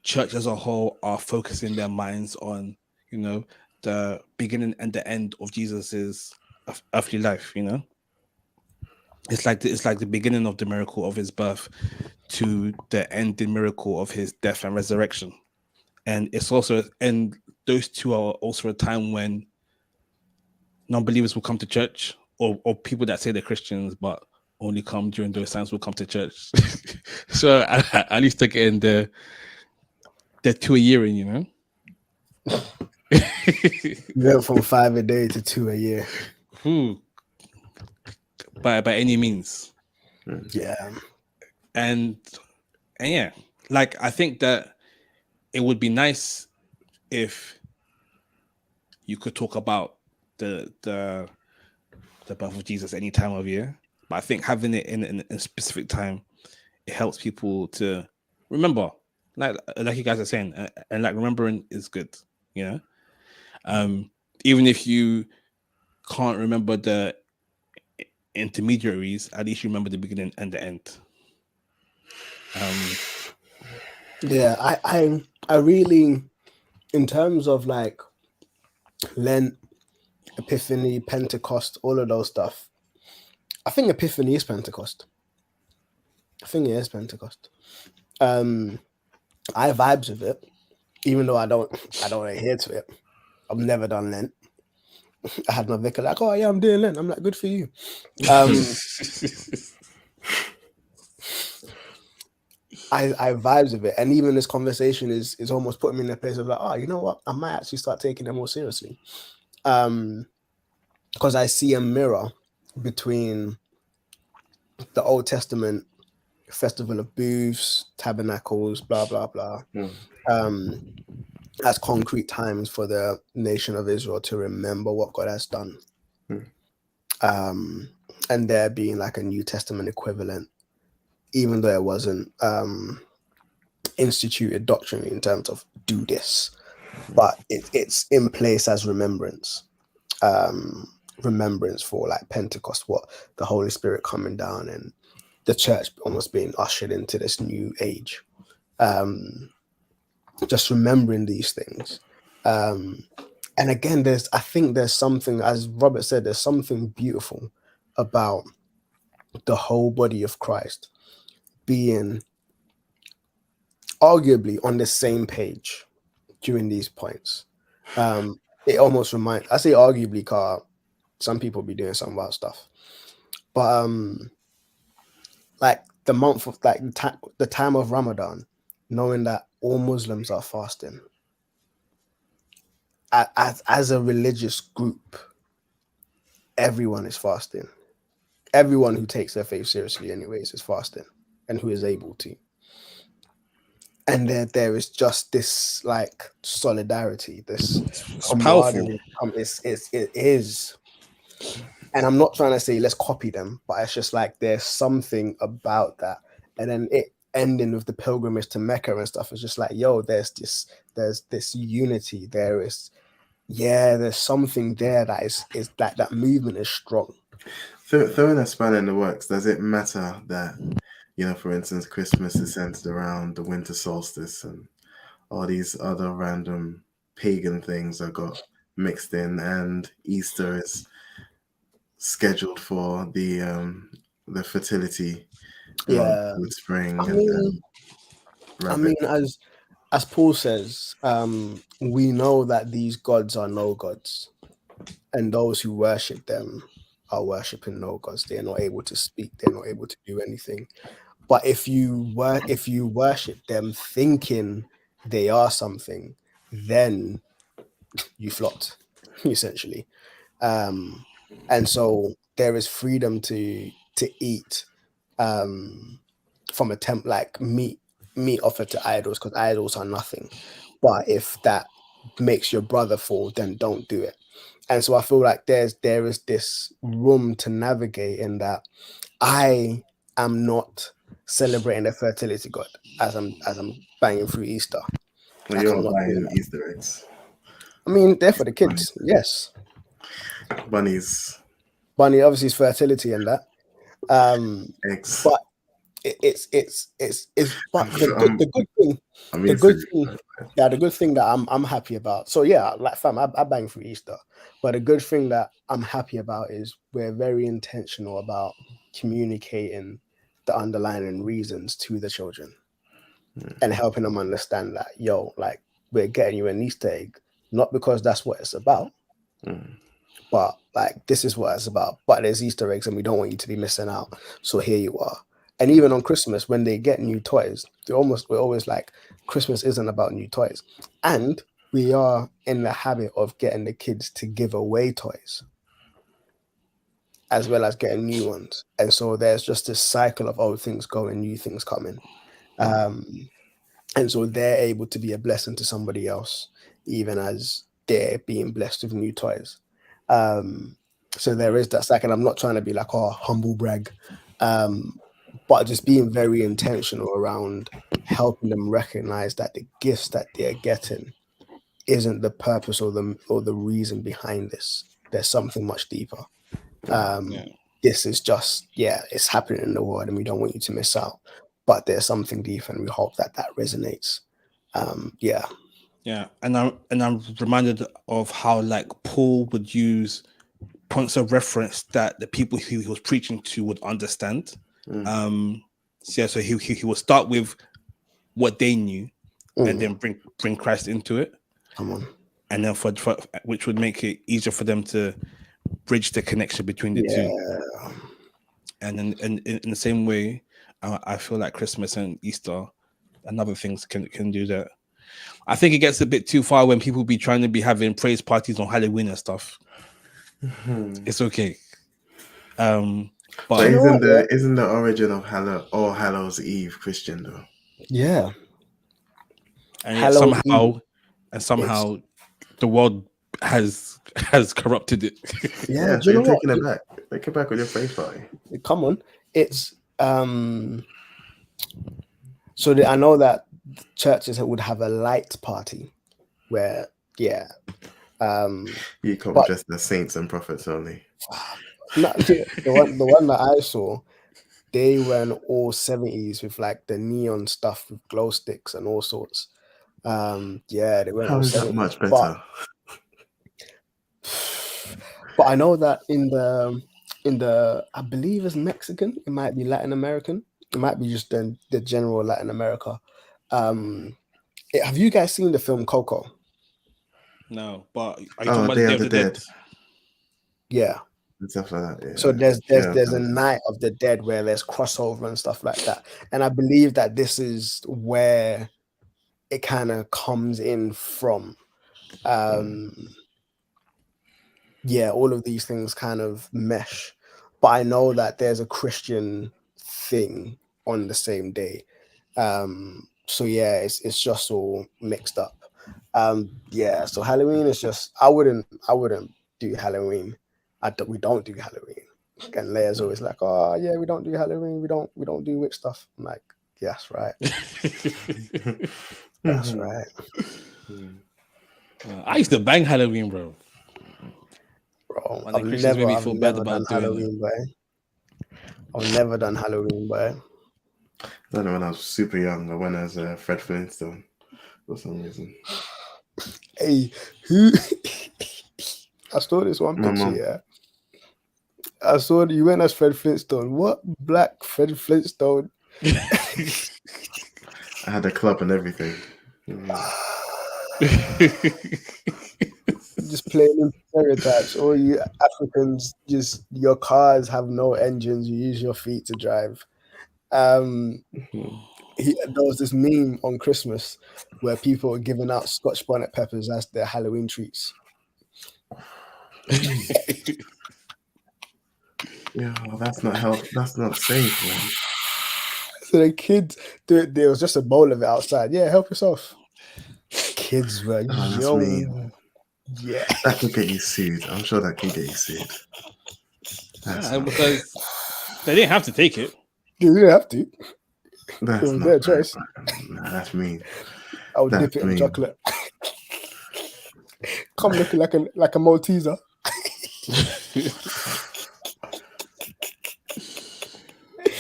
Speaker 1: church as a whole are focusing their minds on, you know, the beginning and the end of Jesus's earthly life. You know, it's like the beginning of the miracle of his birth to the ending miracle of his death and resurrection. And it's also, and those two are also a time when non-believers will come to church, or people that say they're Christians but only come during those times will come to church. So at least they're getting the 2 a year in, you know.
Speaker 3: You went from 5 a day to 2 a year.
Speaker 1: By any means.
Speaker 3: Yeah.
Speaker 1: And yeah, like I think that it would be nice if you could talk about the birth of Jesus any time of year, but I think having it in a specific time, it helps people to remember, like you guys are saying, and like remembering is good, you know. Even if you can't remember the intermediaries, at least you remember the beginning and the end.
Speaker 3: Yeah, I really, in terms of like Lent, Epiphany, Pentecost, all of those stuff, I think Epiphany is Pentecost. I think it is Pentecost. I have vibes with it, even though I don't adhere to it. I've never done Lent. I had my vicar like, oh yeah, I'm doing Lent. I'm like, good for you. I vibes with it, and even this conversation is almost putting me in a place of like, oh, you know what? I might actually start taking it more seriously, because I see a mirror between the Old Testament festival of booths, tabernacles, blah blah blah, as concrete times for the nation of Israel to remember what God has done, and there being like a New Testament equivalent, even though it wasn't instituted doctrinally in terms of do this, but it's in place as remembrance for like Pentecost, what the Holy Spirit coming down and the church almost being ushered into this new age. Just remembering these things. And again, I think there's something, as Robert said, there's something beautiful about the whole body of Christ being arguably on the same page during these points. It almost reminds, I say arguably because some people be doing some wild stuff, but like the month of like the time of Ramadan, knowing that all Muslims are fasting, as a religious group, everyone is fasting. Everyone who takes their faith seriously anyways is fasting, and who is able to. And there is just this like solidarity, this camaraderie. It is. And I'm not trying to say let's copy them, but it's just like there's something about that. And then it ending with the pilgrimage to Mecca and stuff is just like, yo, there's this unity. There's something there that is that movement is strong.
Speaker 2: Throwing a spanner in the works, does it matter that, you know, for instance, Christmas is centered around the winter solstice and all these other random pagan things that got mixed in, and Easter is scheduled for the fertility with spring?
Speaker 3: I mean, as Paul says, we know that these gods are no gods, and those who worship them are worshiping no gods. They're not able to speak. They're not able to do anything. But if you worship them thinking they are something, then you flopped, essentially. And so there is freedom to eat from a like meat offered to idols, because idols are nothing. But if that makes your brother fall, then don't do it. And so I feel like there is this room to navigate in that. I am not celebrating the fertility god as I'm banging through Easter.
Speaker 2: Well,
Speaker 3: I
Speaker 2: you're
Speaker 3: cannot do
Speaker 2: buying
Speaker 3: that.
Speaker 2: Easter eggs,
Speaker 3: I mean, they're for the kids, yes.
Speaker 2: bunnies,
Speaker 3: Bunny obviously is fertility and that.
Speaker 2: eggs.
Speaker 3: But it's but the good thing,
Speaker 2: I'm
Speaker 3: the
Speaker 2: being
Speaker 3: good
Speaker 2: serious.
Speaker 3: thing, yeah, the good thing that I'm happy about. So yeah, like fam, I bang for Easter. But the good thing that I'm happy about is we're very intentional about communicating the underlying reasons to the children and helping them understand that, yo, like, we're getting you an Easter egg, not because that's what it's about, but like, this is what it's about. But there's Easter eggs and we don't want you to be missing out. So here you are. And even on Christmas, when they get new toys, we're always like, Christmas isn't about new toys. And we are in the habit of getting the kids to give away toys as well as getting new ones. And so there's just this cycle of old things going, new things coming. And so they're able to be a blessing to somebody else, even as they're being blessed with new toys. So there is that cycle. I'm not trying to be like, oh, humble brag, but just being very intentional around helping them recognize that the gifts that they're getting isn't the purpose or the reason behind this. There's something much deeper. This is just, it's happening in the world and we don't want you to miss out. But there's something deep, and we hope that resonates.
Speaker 1: Yeah, and I'm reminded of how like Paul would use points of reference that the people who he was preaching to would understand. So he will start with what they knew, and then bring Christ into it.
Speaker 3: Come on,
Speaker 1: and then for which would make it easier for them to bridge the connection between the two. And then in the same way, I feel like Christmas and Easter and other things can do that. I think it gets a bit too far when people be trying to be having praise parties on Halloween and stuff. It's okay.
Speaker 2: But isn't the origin of All Hallows Eve Christian though?
Speaker 3: Yeah.
Speaker 1: And yet somehow the world has corrupted it.
Speaker 3: Yeah, do you know
Speaker 2: taking it back. Take it back with your praise party.
Speaker 3: Come on. It's so I know that churches would have a light party where
Speaker 2: you come dressed as saints and prophets only.
Speaker 3: No, the one that I saw, they were all 70s with like the neon stuff with glow sticks and all sorts. They went.
Speaker 2: How is that much better?
Speaker 3: But I know that in the I believe it's Mexican, it might be Latin American, it might be just the general Latin America. Have you guys seen the film Coco?
Speaker 1: No, but are you talking about
Speaker 2: Day of the Dead?
Speaker 3: Yeah.
Speaker 2: And stuff like that. Yeah.
Speaker 3: So there's a Night of the Dead where there's crossover and stuff like that. And I believe that this is where it kind of comes in from. All of these things kind of mesh. But I know that there's a Christian thing on the same day. So it's just all mixed up. So Halloween is just I wouldn't do Halloween. We don't do Halloween. And Leia's always like, oh yeah, we don't do Halloween. We don't do witch stuff. I'm like, yes, right. That's right.
Speaker 1: I used to bang Halloween, bro.
Speaker 3: I've never done Halloween, boy. I've never done Halloween, boy.
Speaker 2: I don't know, when I was super young, I went as Fred Flintstone for some reason.
Speaker 3: Hey, who? I saw this one picture, yeah. I saw you went as Fred Flintstone. What black Fred Flintstone?
Speaker 2: I had a club and everything.
Speaker 3: Just playing in stereotypes. All you Africans, just your cars have no engines. You use your feet to drive. There was this meme on Christmas where people were giving out Scotch bonnet peppers as their Halloween treats.
Speaker 2: Yeah, well, that's not help. That's not safe, man.
Speaker 3: So the kids, there was just a bowl of it outside. Yeah, help yourself. Kids were
Speaker 2: That's
Speaker 3: young.
Speaker 2: mean.
Speaker 3: Yeah,
Speaker 2: That could get you sued. I'm sure that can get you sued.
Speaker 1: Because they didn't have to take it.
Speaker 3: you didn't have to.
Speaker 2: That's
Speaker 3: It was
Speaker 2: not
Speaker 3: their
Speaker 2: right,
Speaker 3: choice.
Speaker 2: Nah, that's mean.
Speaker 3: I would dip
Speaker 2: That's
Speaker 3: it in
Speaker 2: mean.
Speaker 3: chocolate. Come looking like a Malteser.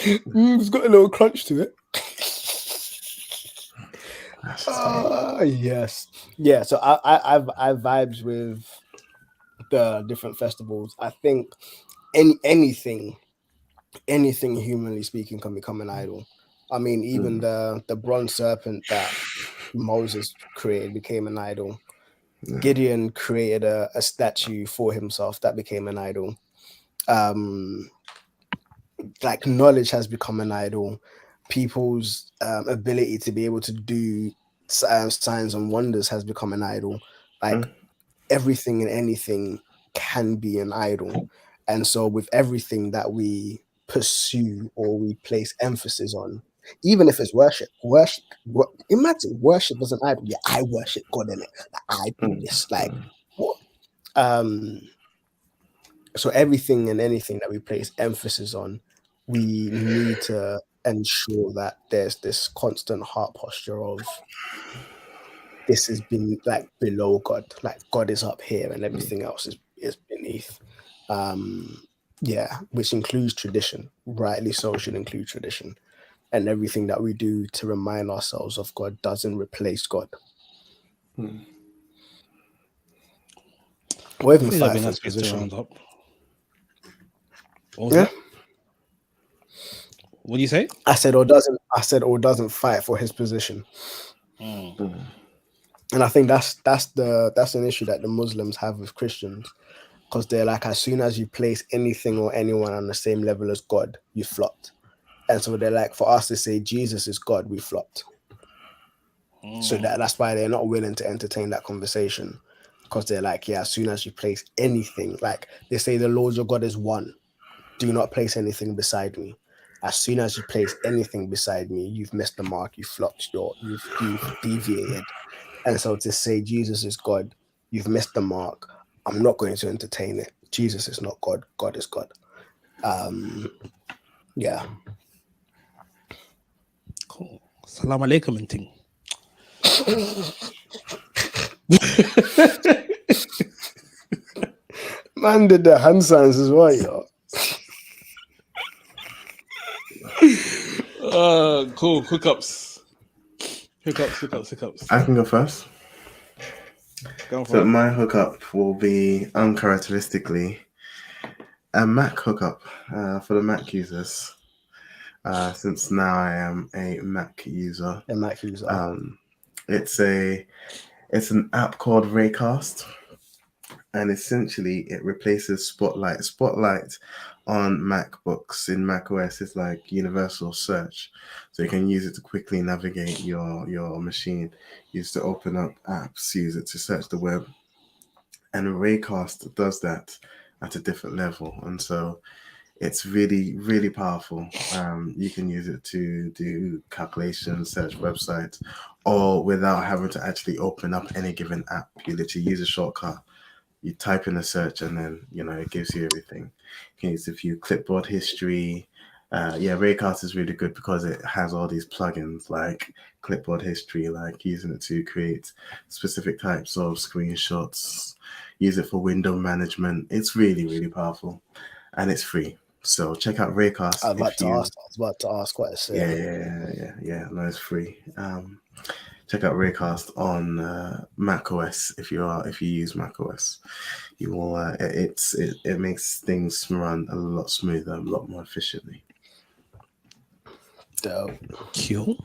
Speaker 3: It's got a little crunch to it. Yes, yeah. So I vibes with the different festivals. I think anything humanly speaking can become an idol. I mean, even the bronze serpent that Moses created became an idol. Gideon created a statue for himself that became an idol. Like knowledge has become an idol. People's ability to be able to do signs and wonders has become an idol. Like everything and anything can be an idol. And so with everything that we pursue or we place emphasis on, even if it's worship, imagine worship as an idol. Yeah, I worship God in it. I do this. Like what? So everything and anything that we place emphasis on, we need to ensure that there's this constant heart posture of this has been like below God, like God is up here and everything else is beneath. Yeah, which includes tradition, rightly so should include tradition. And everything that we do to remind ourselves of God doesn't replace God. Or even fight for his position.
Speaker 1: Yeah. What do you say?
Speaker 3: I said or doesn't fight for his position. And I think that's an issue that the Muslims have with Christians, because they're like, as soon as you place anything or anyone on the same level as God, you flopped. And so they're like, for us to say Jesus is God, we flopped. So that's why they're not willing to entertain that conversation, because they're like, yeah, as soon as you place anything, like they say the Lord your God is one, do not place anything beside me. As soon as you place anything beside me, you've missed the mark, you've flopped, you've deviated. And so to say Jesus is God, you've missed the mark. I'm not going to entertain it. Jesus is not God. God is God. Yeah.
Speaker 1: Cool. Salam alaikum and thing.
Speaker 3: Man did the hand signs as well, yo.
Speaker 1: Cool. Hookups.
Speaker 2: I can go first. So my hookup will be uncharacteristically a Mac hookup for the Mac users. Since now I am a Mac user. It's an app called Raycast, and essentially it replaces Spotlight. Spotlight on MacBooks in macOS is like universal search, so you can use it to quickly navigate your machine, use to open up apps, use it to search the web. And Raycast does that at a different level, and so it's really, really powerful. You can use it to do calculations, search websites, all without having to actually open up any given app. You literally use a shortcut. You type in a search, and then it gives you everything. You can use it to view clipboard history. Raycast is really good because it has all these plugins like clipboard history, like using it to create specific types of screenshots. Use it for window management. It's really, really powerful, and it's free. So check out Raycast.
Speaker 3: I was about to ask what it's saying.
Speaker 2: Yeah. No, it's free. Check out Raycast on macOS if you use macOS. You will. It makes things run a lot smoother, a lot more efficiently.
Speaker 3: Dope.
Speaker 1: Cool.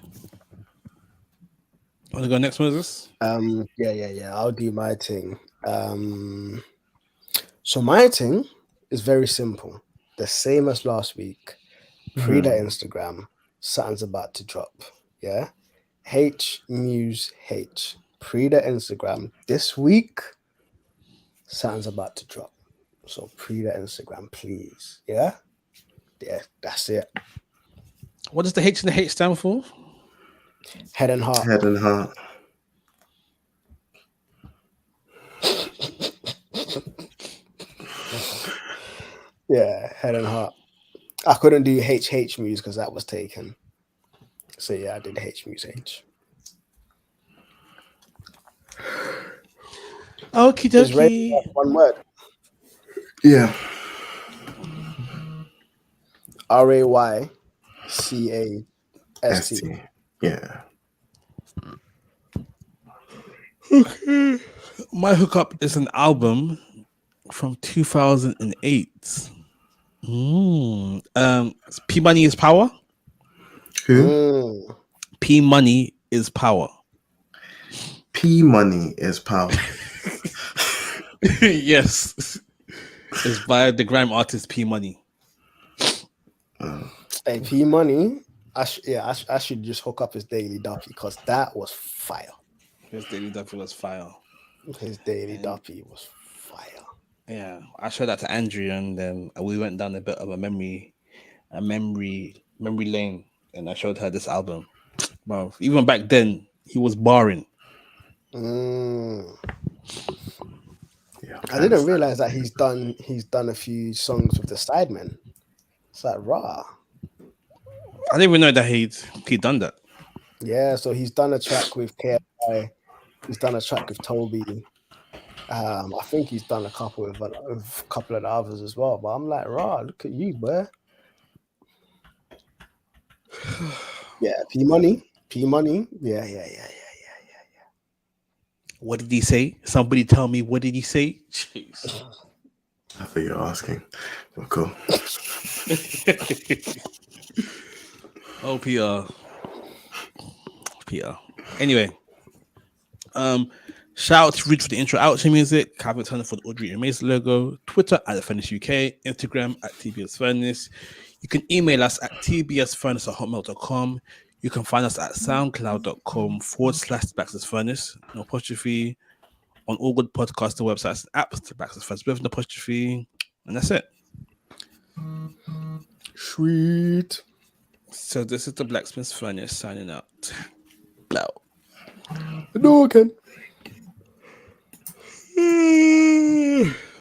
Speaker 1: Want to go next, Moses?
Speaker 3: Yeah. I'll do my thing. So my thing is very simple. The same as last week. Pre the Instagram, something's about to drop. Yeah. H Muse H. Pre the Instagram this week. Something's about to drop. So pre the Instagram, please. Yeah. Yeah, that's it.
Speaker 1: What does the H and the H stand for?
Speaker 3: Head and heart.
Speaker 2: Head and heart.
Speaker 3: Yeah, head and heart. I couldn't do HH Muse because that was taken. So yeah, I did H Muse H.
Speaker 1: Okie
Speaker 3: Is Ray
Speaker 1: dokie.
Speaker 3: one word?
Speaker 2: Yeah.
Speaker 3: RAYCAST.
Speaker 2: ST. Yeah.
Speaker 1: Okay. My hookup is an album from 2008. P Money is Power.
Speaker 2: Who?
Speaker 1: P Money is Power.
Speaker 2: P Money is Power.
Speaker 1: Yes. It's by the grime artist P Money.
Speaker 3: Hey, P Money. I should just hook up his Daily Duppy because that was fire.
Speaker 1: His Daily Duppy was fire.
Speaker 3: His Daily Duppy was fire.
Speaker 1: Yeah, I showed that to Andrew, and then we went down a bit of a memory lane, and I showed her this album. Well, even back then, he was barring.
Speaker 2: Yeah,
Speaker 3: I didn't realize that he's done a few songs with the Sidemen. It's like raw.
Speaker 1: I didn't even know that he'd done that.
Speaker 3: Yeah, so he's done a track with KFI. He's done a track with Toby. I think he's done a couple of the others as well. But I'm like, raw, look at you, boy. Yeah, P Money. Yeah.
Speaker 1: What did he say? Somebody tell me, what did he say? Jeez.
Speaker 2: I thought you were asking. But cool.
Speaker 1: Oh, PR. Anyway, shout out to Reed for the intro outro music, Calvin Turner for the Audrey and Mace logo, Twitter at The Furnace UK, Instagram at TBS Furnace. You can email us at tbsfurnace@hotmail.com. You can find us at soundcloud.com/Baxter's no apostrophe, on all good podcaster websites and apps to Baxter's Furnace with an apostrophe. And that's it.
Speaker 3: Sweet.
Speaker 1: So this is the Blacksmith's Furnace signing out. Blow.
Speaker 3: No, again.